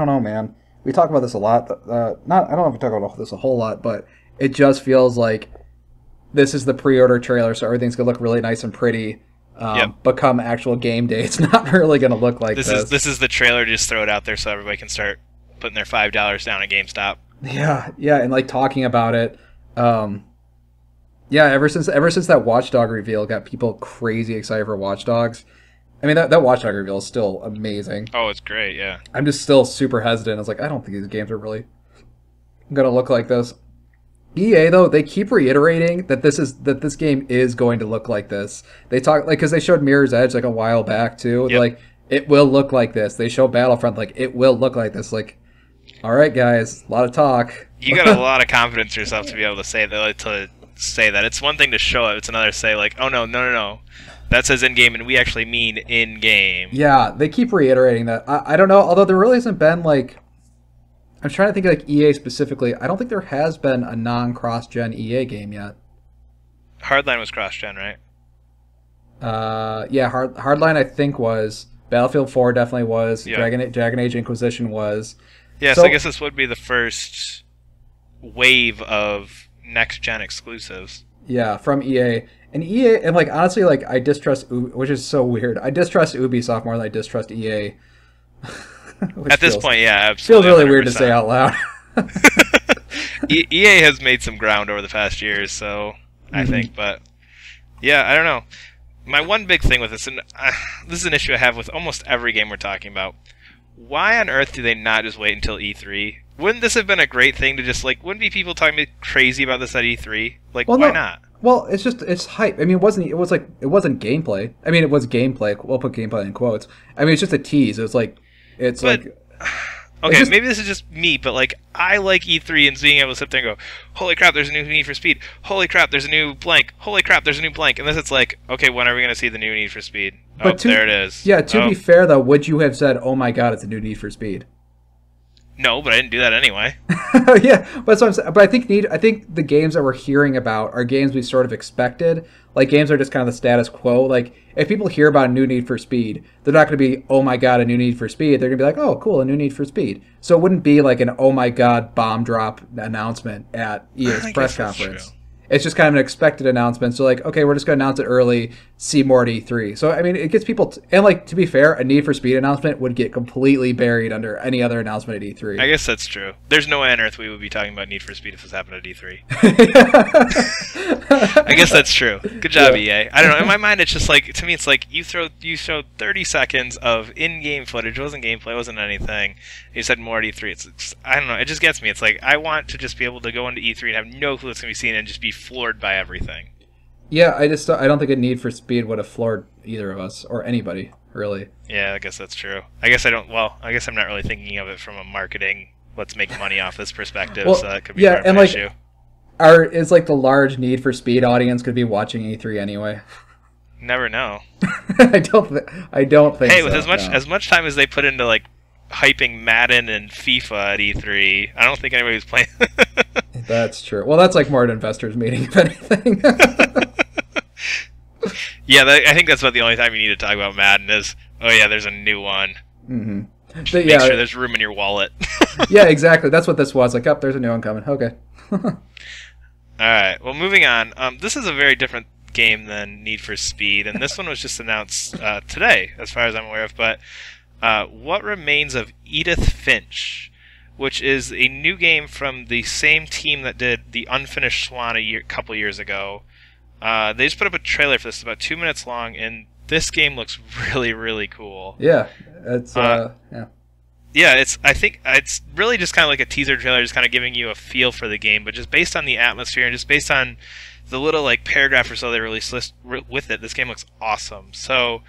know, man. We talk about this a lot. I don't know if we talk about this a whole lot, but it just feels like this is the pre-order trailer, so everything's gonna look really nice and pretty. But come actual game day, it's not really gonna look like this. This is the trailer. Just throw it out there so everybody can start putting their $5 down at GameStop. Yeah, and like talking about it. Ever since that Watch Dog reveal got people crazy excited for Watch Dogs. I mean, that Watch Dog reveal is still amazing. Oh, it's great, yeah. I'm just still super hesitant. I was like, I don't think these games are really going to look like this. EA, though, they keep reiterating that this game is going to look like this. They talk, like, because they showed Mirror's Edge, like, a while back, too. Yep. Like, it will look like this. They show Battlefront, like, it will look like this. Like, all right, guys, a lot of talk. You got a lot of confidence in yourself to be able to say that. It's one thing to show it. It's another to say, like, oh, no. That says in-game, and we actually mean in-game. Yeah, they keep reiterating that. I don't know, although there really hasn't been, like... I'm trying to think of, like, EA specifically. I don't think there has been a non-cross-gen EA game yet. Hardline was cross-gen, right? Yeah, Hardline I think was. Battlefield 4 definitely was. Yeah. Dragon Age Inquisition was. Yeah, so I guess this would be the first wave of next-gen exclusives. Yeah, from EA. And EA, and like honestly, like I distrust, which is so weird. I distrust Ubisoft more than I distrust EA. At this point, yeah, absolutely. Feels really 100%. weird to say out loud. EA has made some ground over the past years, so I think, but yeah, I don't know. My one big thing with this, and this is an issue I have with almost every game we're talking about. Why on earth do they not just wait until E3? Wouldn't this have been a great thing to just like? Wouldn't be people talking crazy about this at E3? Like, why not? Well, it's hype. I mean, it wasn't gameplay. I mean, it was gameplay. We'll put gameplay in quotes. I mean, it's just a tease. Okay, maybe this is just me, but like I like E3 and being able to sit there and go, holy crap, there's a new Need for Speed. Holy crap, there's a new blank. Holy crap, there's a new blank. And then it's like, okay, when are we going to see the new Need for Speed? There it is. Yeah, to be fair though, would you have said, oh my god, it's a new Need for Speed? No, but I didn't do that anyway. Yeah, but that's what I'm saying. But I think the games that we're hearing about are games we sort of expected. Like games are just kind of the status quo. Like if people hear about a new Need for Speed, they're not going to be, oh my god, a new Need for Speed. They're going to be like, oh cool, a new Need for Speed. So it wouldn't be like an oh my god bomb drop announcement at EA's press conference. It's just kind of an expected announcement. So like, okay, we're just going to announce it early. See more at E3. So I mean, it gets people. And like, to be fair, a Need for Speed announcement would get completely buried under any other announcement at E3. I guess that's true. There's no way on earth we would be talking about Need for Speed if this happened at E3. I guess that's true. Good job, EA. I don't know. In my mind, it's just like, to me, it's like you showed 30 seconds of in-game footage. It wasn't gameplay. It wasn't anything. You said more at E3. It's I don't know. It just gets me. It's like I want to just be able to go into E3 and have no clue what's going to be seen and just be floored by everything. Yeah, I don't think a Need for Speed would have floored either of us or anybody, really. Yeah, I guess that's true. I guess I don't. Well, I guess I'm not really thinking of it from a marketing, let's make money off this perspective. Well, so that could be part of my issue. Is like the large Need for Speed audience could be watching E3 anyway? Never know. I don't think. Hey, so, with as much time as they put into like hyping Madden and FIFA at E3, I don't think anybody's playing. That's true. Well, that's like more an investors meeting, if anything. Yeah, I think that's about the only time you need to talk about Madden is, oh yeah, there's a new one. Mm-hmm. Make sure there's room in your wallet. Yeah, exactly. That's what this was. Like, there's a new one coming. Okay. Alright, well, moving on. This is a very different game than Need for Speed, and this one was just announced today, as far as I'm aware of, but What Remains of Edith Finch, which is a new game from the same team that did The Unfinished Swan a couple years ago. They just put up a trailer for this, about 2 minutes long, and this game looks really, really cool. Yeah, it's Yeah, I think it's really just kind of like a teaser trailer, just kind of giving you a feel for the game, but just based on the atmosphere and just based on the little like paragraph or so they released with it, this game looks awesome. So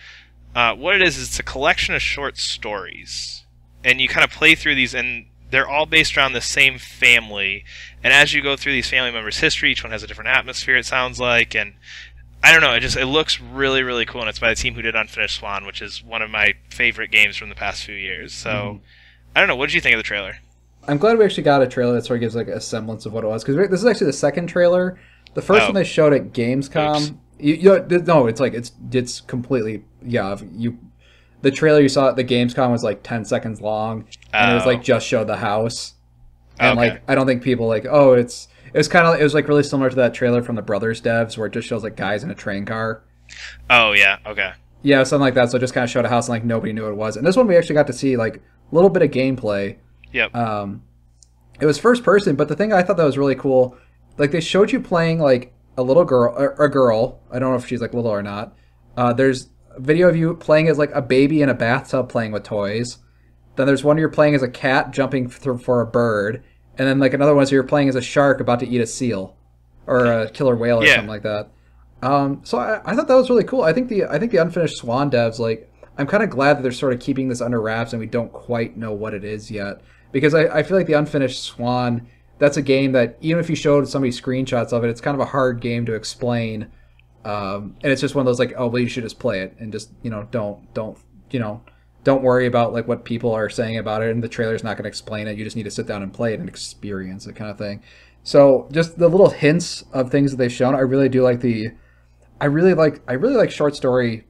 what it is it's a collection of short stories, and you kind of play through these, and they're all based around the same family. And as you go through these family members' history, each one has a different atmosphere, it sounds like, and I don't know, it looks really, really cool, and it's by the team who did Unfinished Swan, which is one of my favorite games from the past few years. So, I don't know, what did you think of the trailer? I'm glad we actually got a trailer that sort of gives like a semblance of what it was, because this is actually the second trailer. The first one they showed at Gamescom. No, it's completely the trailer you saw at the Gamescom was like 10 seconds long, and it was like just showed the house, and like I don't think people like it was like really similar to that trailer from the Brothers devs where it just shows like guys in a train car. Oh yeah, okay. Yeah, something like that. So it just kind of showed a house and like nobody knew what it was. And this one we actually got to see like a little bit of gameplay. Yep. It was first person, but the thing I thought that was really cool, like they showed you playing like a little girl, or a girl. I don't know if she's like little or not. There's a video of you playing as like a baby in a bathtub playing with toys. Then there's one you're playing as a cat jumping for a bird. And then like another one so you're playing as a shark about to eat a seal or a killer whale or something like that. So I thought that was really cool. I think the Unfinished Swan devs, like, I'm kind of glad that they're sort of keeping this under wraps and we don't quite know what it is yet. Because I feel like the Unfinished Swan, that's a game that even if you showed somebody screenshots of it, it's kind of a hard game to explain. And it's just one of those like, oh, well, you should just play it and just, don't worry about like what people are saying about it, and the trailer's not going to explain it. You just need to sit down and play it and experience it, kind of thing. So just the little hints of things that they've shown, I really do like I really like short stories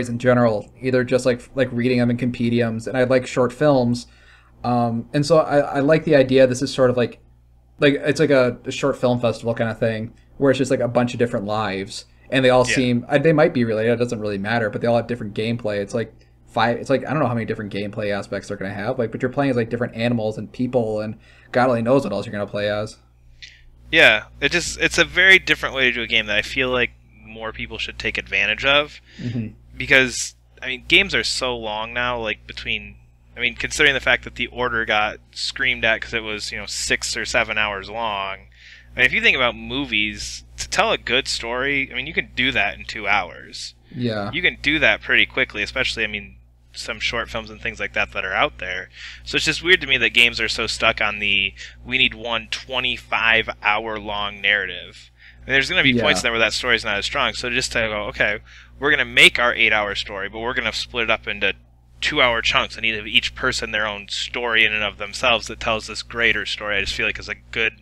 in general, either just like reading them in compendiums, and I like short films. And so I like the idea. This is sort of like it's like a short film festival kind of thing, where it's just like a bunch of different lives, and they all seem they might be related. It doesn't really matter, but they all have different gameplay. It's like I don't know how many different gameplay aspects they're going to have, like, but you're playing as like different animals and people, and God only knows what else you're going to play as. Yeah, it's a very different way to do a game that I feel like more people should take advantage of, because I mean games are so long now. Like considering the fact that The Order got screamed at because it was 6 or 7 hours long. I mean, if you think about movies, to tell a good story, I mean, you can do that in 2 hours. Yeah, you can do that pretty quickly, especially some short films and things like that are out there. So it's just weird to me that games are so stuck on we need one 25-hour-long narrative. I mean, there's going to be points there where that story's not as strong. So just to go, okay, we're going to make our 8-hour story, but we're going to split it up into 2-hour chunks and give each person their own story in and of themselves that tells this greater story. I just feel like it's a good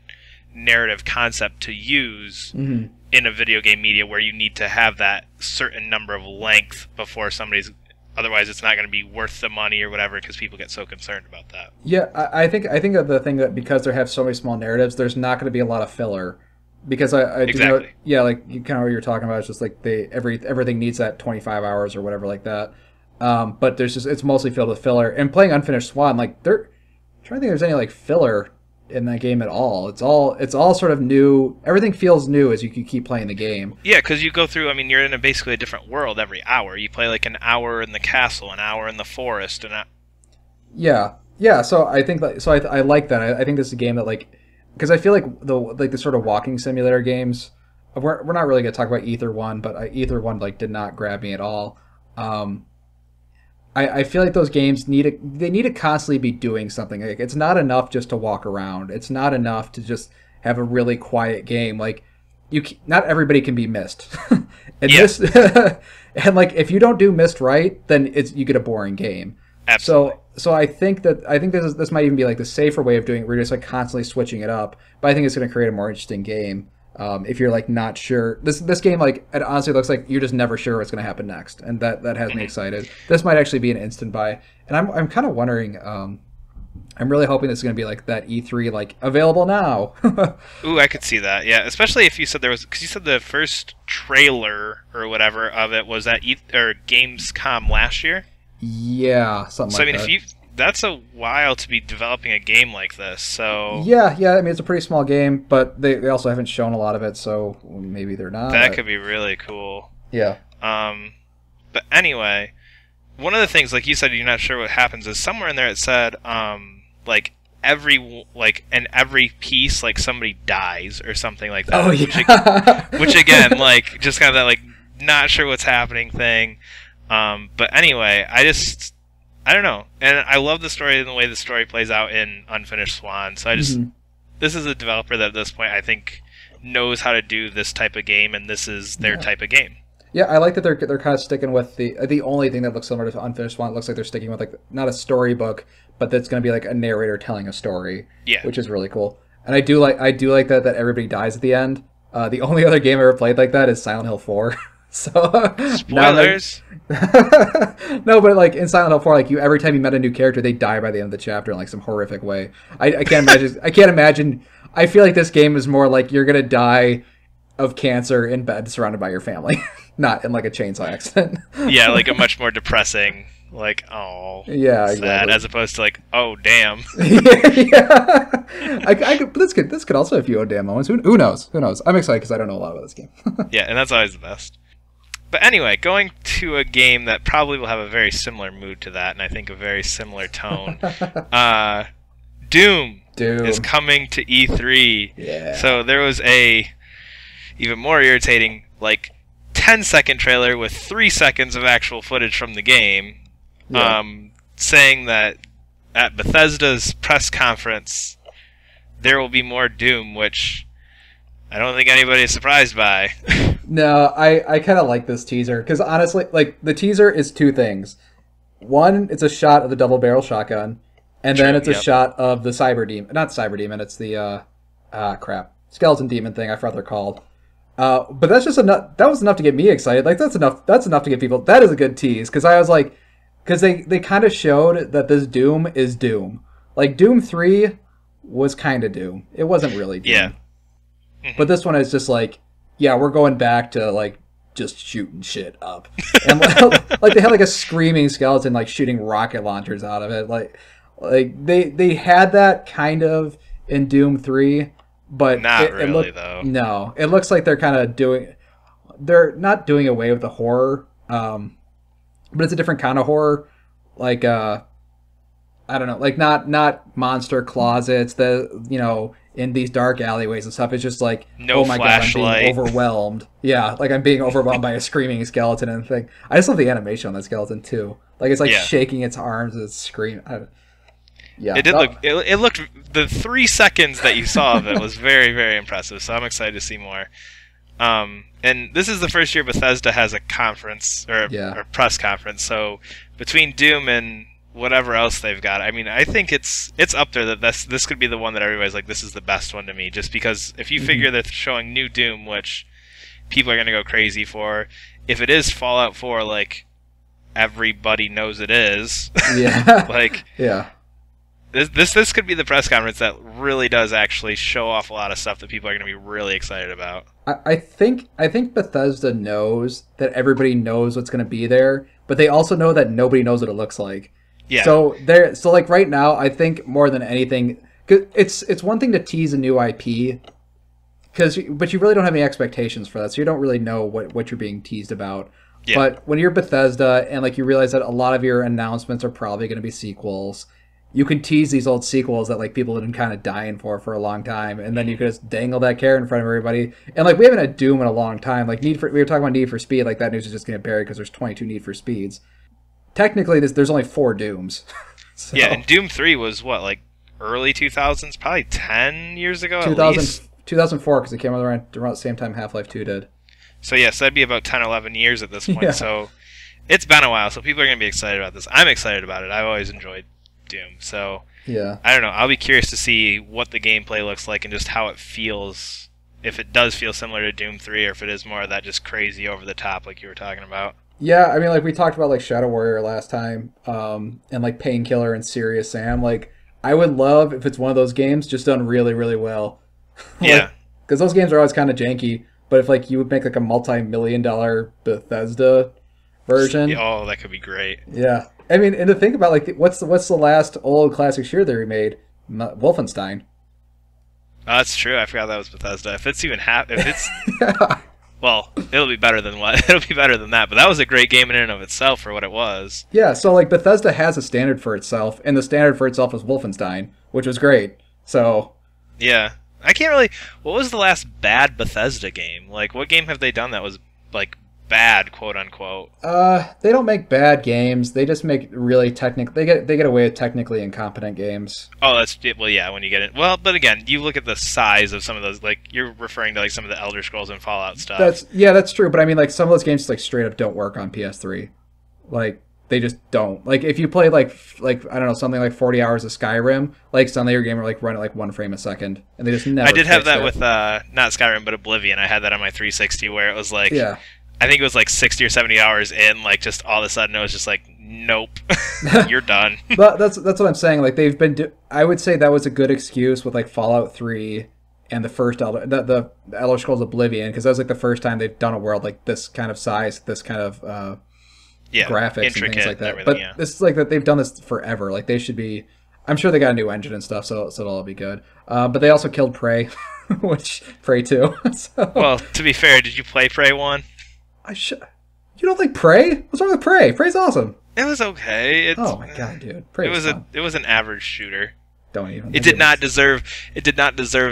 narrative concept to use in a video game media where you need to have that certain number of length before somebody's... Otherwise, it's not going to be worth the money or whatever because people get so concerned about that. Yeah, I think of the thing that because they have so many small narratives, there's not going to be a lot of filler. Because I do know, yeah, like you kind of what you're talking about. It's just like everything needs that 25 hours or whatever like that. But it's mostly filled with filler. And playing Unfinished Swan, like I'm trying to think if there's any like filler in that game at all. It's all sort of new. Everything feels new as you keep playing the game. Yeah, because you go through. I mean, you're in basically a different world every hour. You play like an hour in the castle, an hour in the forest, and yeah. So I think I like that. I think this is a game that like. Because I feel like the sort of walking simulator games, we're not really going to talk about Ether 1, but Ether 1 like did not grab me at all. I feel like those games need to constantly be doing something. Like it's not enough just to walk around. It's not enough to just have a really quiet game. Like not everybody can be Myst. And like if you don't do Myst right, then you get a boring game. Absolutely. So I think this might even be like the safer way of doing it. We're just like constantly switching it up, but I think it's going to create a more interesting game. If you're like not sure, this game like it honestly looks like you're just never sure what's going to happen next, and that has me excited. This might actually be an instant buy, and I'm kind of wondering. I'm really hoping this is going to be like that E3 like available now. Ooh, I could see that. Yeah, especially if you said because you said the first trailer or whatever of it was at Gamescom last year. Yeah, something like that. So I mean, that's a while to be developing a game like this. So yeah. I mean, it's a pretty small game, but they also haven't shown a lot of it, so maybe they're not. That could be really cool. Yeah. But anyway, one of the things, like you said, you're not sure what happens. Is somewhere in there it said, like in every piece, like somebody dies or something like that. Oh yeah. Which again, like just kind of that like not sure what's happening thing. But anyway, I don't know, and I love the story and the way the story plays out in Unfinished Swan. So this is a developer that at this point I think knows how to do this type of game, and this is their type of game. Yeah, I like that they're kind of sticking with the only thing that looks similar to Unfinished Swan. It looks like they're sticking with like not a storybook, but that's going to be like a narrator telling a story. Yeah, which is really cool. And I do like that everybody dies at the end. The only other game I ever played like that is Silent Hill 4. So spoilers. No, but like in Silent Hill 4, like every time you met a new character, they die by the end of the chapter in like some horrific way. I can't imagine. I can't imagine. I feel like this game is more like you're gonna die of cancer in bed, surrounded by your family, not in like a chainsaw accident. Yeah, like a much more depressing, like yeah, sad, exactly. as opposed to like damn. Yeah. This could also have a few damn moments. Who knows? I'm excited because I don't know a lot about this game. Yeah, and that's always the best. But anyway, going to a game that probably will have a very similar mood to that, and I think a very similar tone. Doom is coming to E3. Yeah. So there was a even more irritating, like 10-second trailer with 3 seconds of actual footage from the game, saying that at Bethesda's press conference there will be more Doom, which I don't think anybody is surprised by. No, I kind of like this teaser because honestly, like the teaser is two things. One, it's a shot of the double barrel shotgun, and then it's a shot of the cyber demon. Not cyber demon. It's the skeleton demon thing. I forgot they're called. But that's just enough. That was enough to get me excited. Like that's enough. That's enough to get people. That is a good tease because I was like, because they kind of showed that this Doom is Doom. Like Doom 3 was kind of Doom. It wasn't really Doom. Yeah. But this one is just like, yeah, we're going back to like just shooting shit up, and like they had like a screaming skeleton like shooting rocket launchers out of it. Like they had that kind of in Doom 3, but not really though. No, it looks like they're kind of they're not doing away with the horror, but it's a different kind of horror. Like I don't know, like not monster closets, in these dark alleyways and stuff. It's just like, no flashlight. God, I'm being overwhelmed. Yeah, like I'm being overwhelmed by a screaming skeleton and thing. I just love the animation on that skeleton too. Like it's like shaking its arms as it's screaming. Yeah, it did look. It looked. The 3 seconds that you saw of it was very, very impressive. So I'm excited to see more. And this is the first year Bethesda has a conference or a press conference. So between Doom and whatever else they've got, I mean, I think it's up there that this could be the one that everybody's like, this is the best one to me. Just because if you figure they're showing new Doom, which people are gonna go crazy for, if it is Fallout 4, like everybody knows it is. Yeah. Like yeah. This could be the press conference that really does actually show off a lot of stuff that people are going to be really excited about. I think Bethesda knows that everybody knows what's going to be there, but they also know that nobody knows what it looks like. Yeah. So like right now, I think more than anything, 'cause it's one thing to tease a new IP, but you really don't have any expectations for that, so you don't really know what you're being teased about. Yeah. But when you're Bethesda and like you realize that a lot of your announcements are probably going to be sequels, you can tease these old sequels that like people have been kind of dying for a long time, and then you can just dangle that carrot in front of everybody. And like we haven't had Doom in a long time. Like we were talking about Need for Speed, like that news is just going to bury because there's 22 Need for Speeds. Technically, there's only 4 Dooms. So, yeah, and Doom 3 was what, like early 2000s, probably 10 years ago. 2004, because it came out around the same time Half-Life 2 did. So yes, that'd be about 10, 11 years at this point. Yeah. So it's been a while. So people are going to be excited about this. I'm excited about it. I've always enjoyed Doom, so yeah, I don't know. I'll be curious to see what the gameplay looks like and just how it feels. If it does feel similar to Doom 3, or if it is more of that just crazy over the top, like you were talking about. Yeah, I mean, like we talked about like Shadow Warrior last time, and like Painkiller and Serious Sam. Like, I would love if it's one of those games just done really, really well. Like, yeah, because those games are always kind of janky. But if like you would make like a multi-million-dollar Bethesda version, oh, that could be great. Yeah. I mean, and to think about, like, what's the last old classic shooter they remade? Wolfenstein. Oh, that's true. I forgot that was Bethesda. If it's even if it's yeah. Well, it'll be better than that. But that was a great game in and of itself for what it was. Yeah. So like Bethesda has a standard for itself, and the standard for itself is Wolfenstein, which was great. So. Yeah, I can't really. What was the last bad Bethesda game? Like, what game have they done that was like bad, quote unquote? They don't make bad games. They just make really technical. They get away with technically incompetent games. Oh, that's well, yeah. When you get it, well, but again, you look at the size of some of those. Like you're referring to like some of the Elder Scrolls and Fallout stuff. That's true. But I mean, like some of those games like straight up don't work on PS3. Like they just don't. Like if you play like I don't know, something like 40 hours of Skyrim, like suddenly your game will like run at like 1 frame a second, and they just never. I did have that with not Skyrim but Oblivion. I had that on my 360 where it was like. Yeah. I think it was like 60 or 70 hours in, like just all of a sudden it was just like, nope, you're done. But that's what I'm saying. Like they've been, I would say that was a good excuse with like Fallout 3 and the first the Elder Scrolls Oblivion, because that was like the first time they've done a world like this kind of size, this kind of graphics and things like that. But yeah. This is like that they've done this forever. Like they should be. I'm sure they got a new engine and stuff, so it'll all be good. But they also killed Prey, which Prey 2. So. Well, to be fair, did you play Prey 1? You don't like Prey? What's wrong with Prey? Prey's awesome. It was okay. Oh my god, dude! Prey it was an average shooter. Don't even. It did not deserve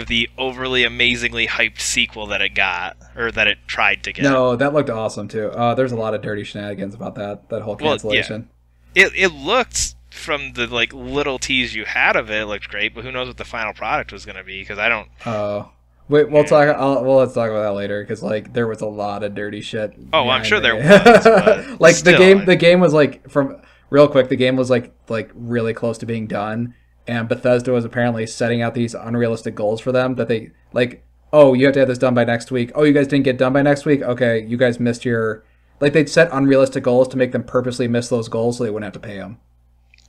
the overly amazingly hyped sequel that it got, or that it tried to get. No, that looked awesome too. There's a lot of dirty shenanigans about that whole cancellation. Well, yeah. It looked, from the like little tease you had of it looked great, but who knows what the final product was going to be? Because I don't. Oh. Wait, let's talk about that later, because like there was a lot of dirty shit. Oh, I'm sure there was. But like still, the game was like the game was like really close to being done, and Bethesda was apparently setting out these unrealistic goals for them that they like. Oh, you have to have this done by next week. Oh, you guys didn't get done by next week. Okay, you guys missed your. Like they'd set unrealistic goals to make them purposely miss those goals so they wouldn't have to pay them.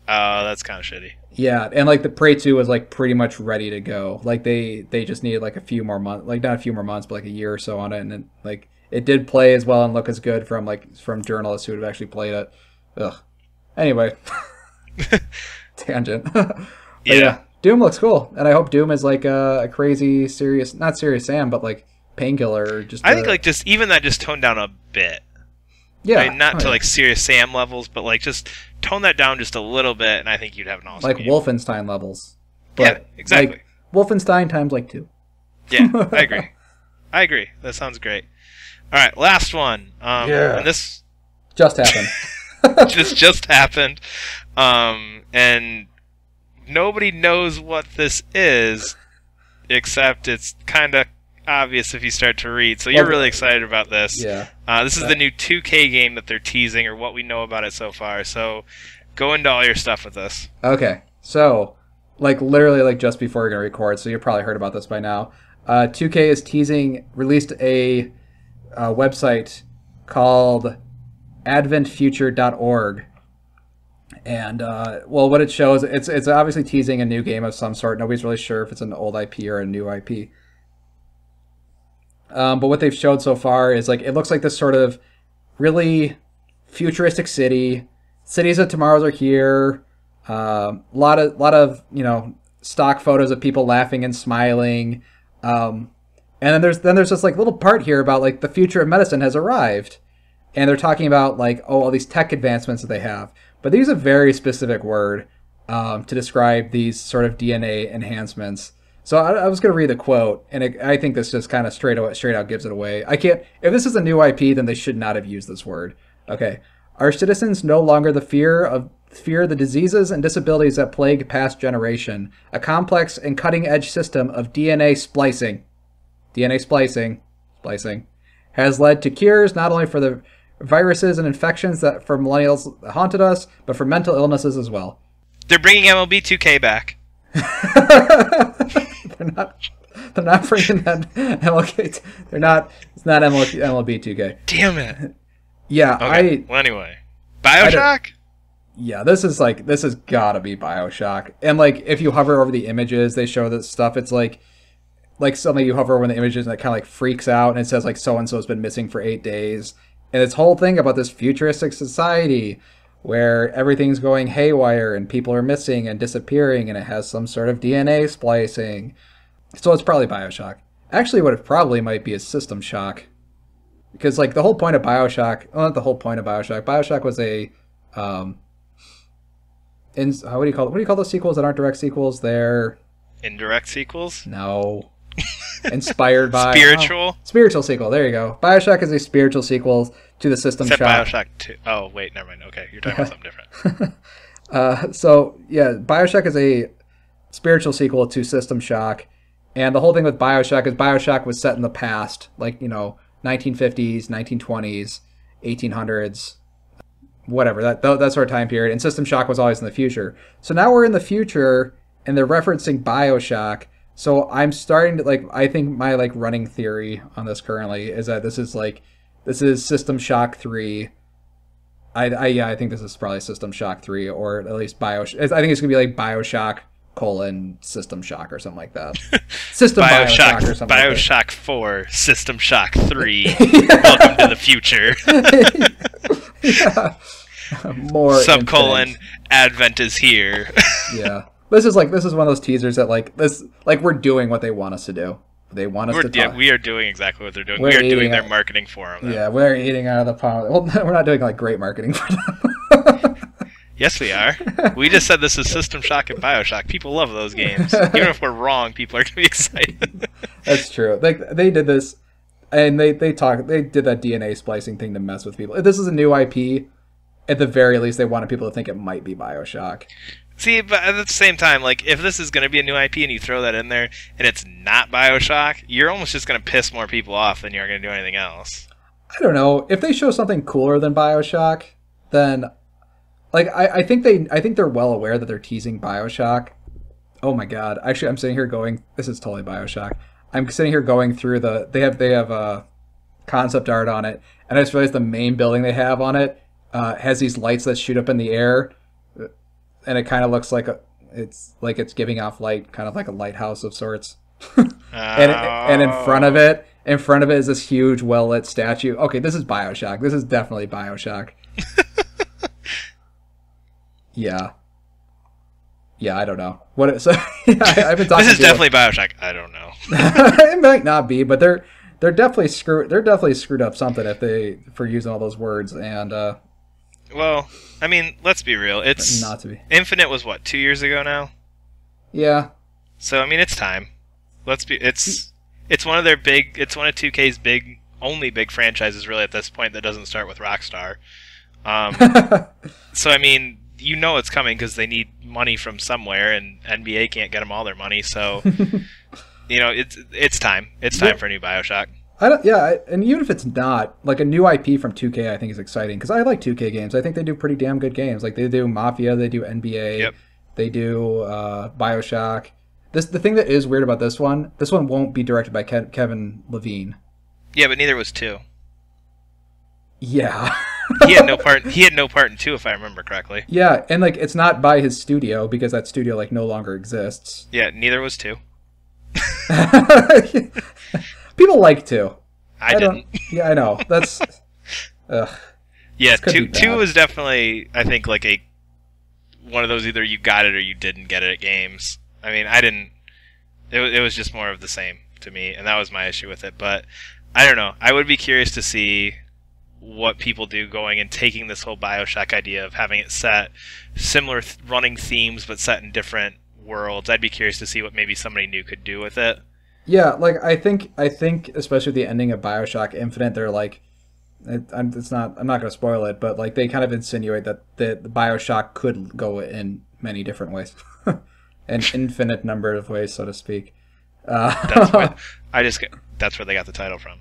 Oh, that's kind of shitty. Yeah, and like the Prey 2 was like pretty much ready to go. Like they just needed like a few more months, like not a few more months, but like a year or so on it, and then, like it did play as well and look as good from journalists who have actually played it. Ugh. Anyway, tangent. Yeah, Doom looks cool, and I hope Doom is like a crazy serious, not Serious Sam, but like Painkiller. I think like just even that just toned down a bit. Yeah, I mean, not to like Serious Sam levels, but like just tone that down just a little bit, and I think you'd have an awesome game. Wolfenstein levels. But, yeah, exactly. Like, Wolfenstein times like 2. Yeah, I agree. That sounds great. All right, last one. And this just happened. just happened, and nobody knows what this is, except it's kind of obvious if you start to read. So you're really excited about this. Yeah. This is the new 2K game that they're teasing, or what we know about it so far. So go into all your stuff with this. Okay. So, like, literally, like, just before we're going to record, so you probably heard about this by now. 2K is released a website called adventfuture.org. And, well, what it shows, it's obviously teasing a new game of some sort. Nobody's really sure if it's an old IP or a new IP. But what they've showed so far is, like, it looks like this sort of really futuristic city. Cities of tomorrows are here. Lot of stock photos of people laughing and smiling. And then there's this like little part here about like the future of medicine has arrived, and they're talking about like all these tech advancements that they have. But they use a very specific word to describe these sort of DNA enhancements. So I was going to read the quote, and I think this just kind of straight out gives it away. If this is a new IP, then they should not have used this word. Okay. Our citizens no longer fear the diseases and disabilities that plague past generation. A complex and cutting-edge system of DNA splicing has led to cures not only for the viruses and infections that for millennials haunted us, but for mental illnesses as well. They're bringing MLB 2K back. They're not bringing that MLB. They're not. It's not MLB 2K. Damn it. Yeah. Okay. Well, anyway, Bioshock. Yeah, this has gotta be Bioshock. And like, if you hover over the images, they show this stuff. It's like suddenly you hover over the images and it kind of like freaks out, and it says like so and so has been missing for 8 days, and this whole thing about this futuristic society where everything's going haywire and people are missing and disappearing, and it has some sort of DNA splicing. So it's probably Bioshock. Actually, what it probably might be is System Shock. Because, like, the whole point of Bioshock... Well, not the whole point of Bioshock. Bioshock was a... what do you call those sequels that aren't direct sequels? They're... Indirect sequels? No. Inspired by... Spiritual? Spiritual sequel. There you go. Bioshock is a spiritual sequel to the System Shock. Bioshock 2. Oh, wait, never mind. Okay, you're talking about something different. So, yeah, Bioshock is a spiritual sequel to System Shock. And the whole thing with Bioshock is Bioshock was set in the past. Like, 1950s, 1920s, 1800s, whatever, that sort of time period. And System Shock was always in the future. So now we're in the future, and they're referencing Bioshock. So I'm starting to, like, I think my, like, running theory on this currently is that this is System Shock 3. I think this is probably System Shock 3, or at least Bioshock. I think it's going to be like Bioshock System Shock or something like that. System Bioshock or something. Bioshock like 4, System Shock 3. Welcome to the future. Yeah. More Subcolon Advent is here. Yeah. This is one of those teasers that we're doing what they want us to do. They want us to talk. Yeah, we are doing exactly what they're doing. We are doing their marketing for them. Yeah, we're eating out of the palm. Well, we're not doing like great marketing for them. Yes, we are. We just said this is System Shock and Bioshock. People love those games. Even if we're wrong, people are going to be excited. That's true. They did this, and they did that DNA splicing thing to mess with people. If this is a new IP, at the very least, they wanted people to think it might be Bioshock. See, but at the same time, like, if this is going to be a new IP and you throw that in there and it's not Bioshock, you're almost just going to piss more people off than you're going to do anything else. I don't know. If they show something cooler than Bioshock, then... Like, I think they're well aware that they're teasing Bioshock. Oh my god. Actually, I'm sitting here going, this is totally Bioshock. I'm sitting here going through they have a concept art on it, and I just realized the main building they have on it has these lights that shoot up in the air, and it kind of looks like it's giving off light, kind of like a lighthouse of sorts. And in front of it is this huge well-lit statue. Okay, this is Bioshock. This is definitely Bioshock. Yeah, I don't know what it. So I've been talking. This is definitely Bioshock. I don't know. It might not be, but they're definitely screwed up something for using all those words. And well, I mean, let's be real. It's not to be. Infinite was what, 2 years ago now? Yeah. So I mean, it's time. It's one of 2K's only big franchises really at this point that doesn't start with Rockstar. So I mean, it's coming because they need money from somewhere, and NBA can't get them all their money. So, You know, it's time. It's time for a new Bioshock. And even if it's not like a new IP from 2K, I think is exciting because I like 2K games. I think they do pretty damn good games. Like they do Mafia, they do NBA, Yep. they do Bioshock. The thing that is weird about this one won't be directed by Kevin Levine. Yeah, but neither was 2. Yeah. He had no part. He had no part in 2, if I remember correctly. Yeah, and like it's not by his studio because that studio like no longer exists. Yeah, neither was 2. People like 2. I didn't. Yeah, I know. That's. Ugh. Yeah, 2 was definitely, I think, like one of those either you got it or you didn't get it games. I mean, I didn't. It was just more of the same to me, and that was my issue with it. But I don't know. I would be curious to see what people do going and taking this whole Bioshock idea of having it set similar running themes but set in different worlds. I'd be curious to see what maybe somebody new could do with it. Yeah, like I think especially the ending of Bioshock Infinite, they're like, I'm not going to spoil it, but like they kind of insinuate that the Bioshock could go in many different ways, an infinite number of ways, so to speak. That's where they got the title from.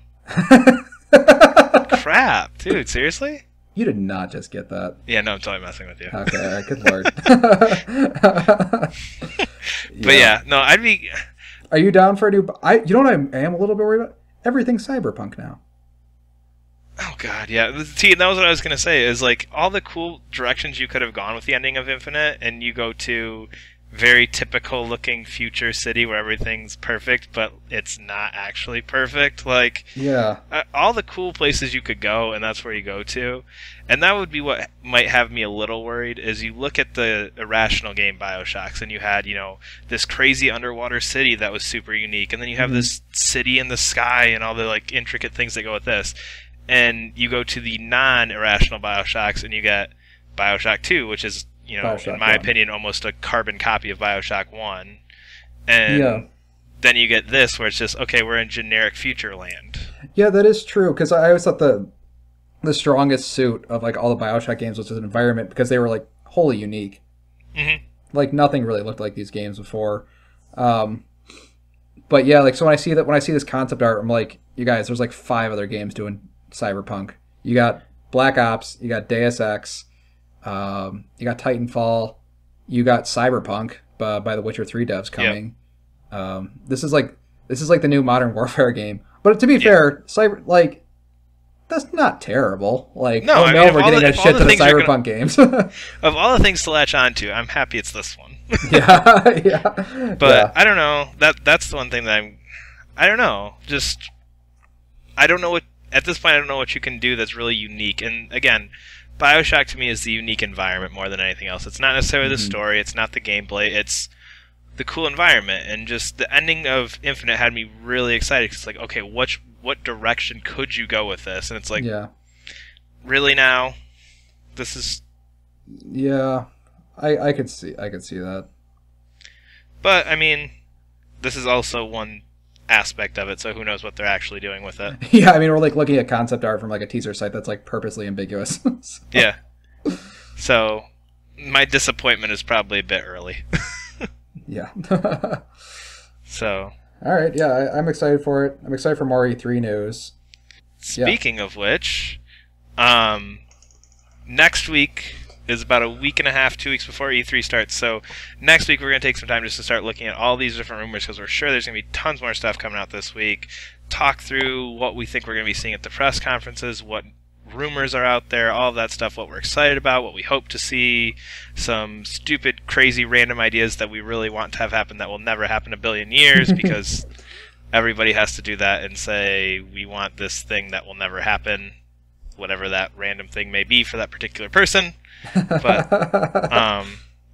Crap, dude, seriously? You did not just get that. Yeah, no, I'm totally messing with you. Okay, all right, good lord. But yeah, no, I'd be. Are you down for a new? You know what I am a little bit worried about? Everything's cyberpunk now. Oh god, yeah. See, that was what I was gonna say. Is like all the cool directions you could have gone with the ending of Infinite, and you go to very typical looking future city where everything's perfect, but it's not actually perfect. Like, yeah, all the cool places you could go, and that's where you go to. And that would be what might have me a little worried, is you look at the Irrational game Bioshocks, and you had, you know, this crazy underwater city that was super unique, and then you have this city in the sky and all the, like, intricate things that go with this. And you go to the non-Irrational Bioshocks, and you get Bioshock 2, which is, you know, Bioshock in my 1. opinion, almost a carbon copy of Bioshock 1. And then you get this, where it's just, okay, we're in generic future land. Yeah, that is true, because I always thought the strongest suit of like all the Bioshock games was an environment, because they were like wholly unique. Mm-hmm. Like nothing really looked like these games before. But yeah, like so when I see this concept art, I'm like, you guys, there's like 5 other games doing cyberpunk. You got Black Ops, you got Deus Ex, you got Titanfall, you got Cyberpunk by the Witcher 3 devs coming. Yep. This is like the new Modern Warfare game. But to be fair, that's not terrible. Like, no, we're getting a shit ton of Cyberpunk games. Of all the things to latch onto, I'm happy it's this one. yeah. But I don't know. That's the one thing that I don't know. Just I don't know what at this point. I don't know what you can do that's really unique. And again, Bioshock to me is the unique environment more than anything else. It's not necessarily the story. It's not the gameplay. It's the cool environment. And just the ending of Infinite had me really excited. Cause it's like, okay, what direction could you go with this? And it's like, really now? This is... Yeah, I could see that. But, I mean, this is also one aspect of it, so who knows what they're actually doing with it. Yeah, I mean, we're like looking at concept art from like a teaser site that's like purposely ambiguous. So. Yeah. So, my disappointment is probably a bit early. Yeah. So... All right, yeah, I'm excited for it. I'm excited for more E3 news. Speaking of which, next week is about a week and a half, 2 weeks before E3 starts. So next week we're going to take some time just to start looking at all these different rumors, because we're sure there's going to be tons more stuff coming out this week. Talk through what we think we're going to be seeing at the press conferences, what rumors are out there, all of that stuff, what we're excited about, what we hope to see, some stupid, crazy, random ideas that we really want to have happen that will never happen in a billion years, because everybody has to do that and say, we want this thing that will never happen, whatever that random thing may be for that particular person. But,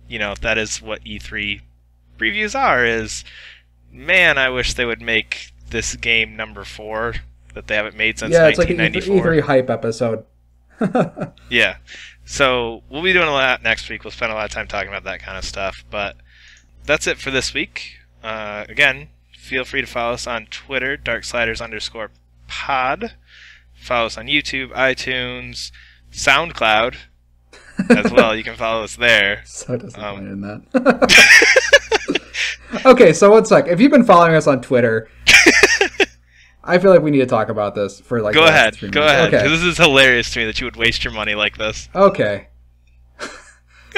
you know, that is what E3 previews are, is, man, I wish they would make this game number 4 that they haven't made since 1994. It's like an E3 hype episode. Yeah. So we'll be doing a lot next week. We'll spend a lot of time talking about that kind of stuff. But that's it for this week. Again, feel free to follow us on Twitter, Darksliders_pod. Follow us on YouTube, iTunes, SoundCloud as well. You can follow us there. So disappointed in that. Okay, so one sec. If you've been following us on Twitter, I feel like we need to talk about this for like. Go ahead. Go ahead. Okay. This is hilarious to me that you would waste your money like this. Okay.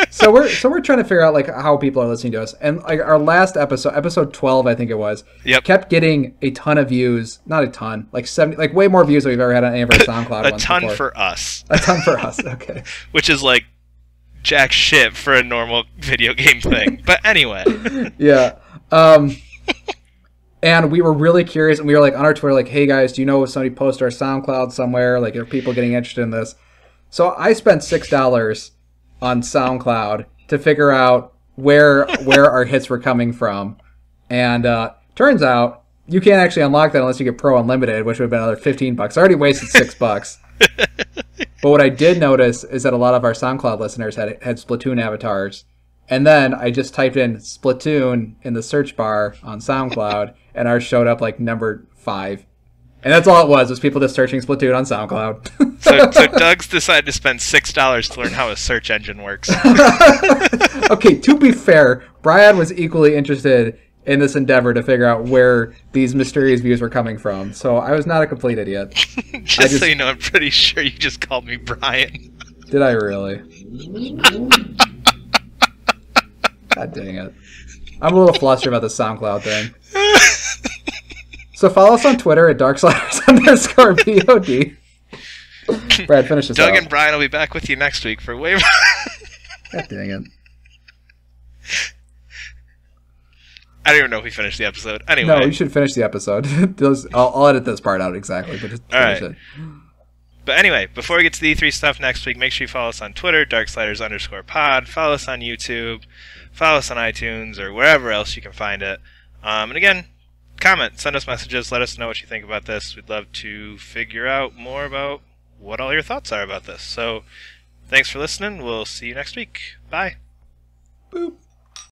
So we're trying to figure out like how people are listening to us, and like our last episode 12, I think it was, kept getting a ton of views. Not a ton, like 70, like way more views than we've ever had on any of our SoundCloud ones. A ton before. for us. A ton for us. Okay. Which is like jack shit for a normal video game thing. But anyway. Yeah. And we were really curious, and we were like on our Twitter, like, "Hey guys, do you know if somebody posted our SoundCloud somewhere? Like, are people getting interested in this?" So I spent $6 on SoundCloud to figure out where our hits were coming from, and turns out you can't actually unlock that unless you get Pro Unlimited, which would have been another $15. I already wasted $6. But what I did notice is that a lot of our SoundCloud listeners had Splatoon avatars, and then I just typed in Splatoon in the search bar on SoundCloud, and ours showed up like number 5. And that's all it was people just searching Splatoon on SoundCloud. So Doug's decided to spend $6 to learn how a search engine works. Okay, to be fair, Brian was equally interested in this endeavor to figure out where these mysterious views were coming from. So I was not a complete idiot. just so you know, I'm pretty sure you just called me Brian. Did I really? God dang it. I'm a little flustered about the SoundCloud thing. So follow us on Twitter at Darksliders_POD. Brad, finish this Doug out. and Brian will be back with you next week for way more. God dang it. I don't even know if we finished the episode. Anyway. No, you should finish the episode. I'll edit this part out exactly, but just finish it. But anyway, before we get to the E3 stuff next week, make sure you follow us on Twitter, Darksliders_pod. Follow us on YouTube. Follow us on iTunes or wherever else you can find it. And again, comment, send us messages, let us know what you think about this. We'd love to figure out more about what all your thoughts are about this. So, thanks for listening. We'll see you next week. Bye. Boop.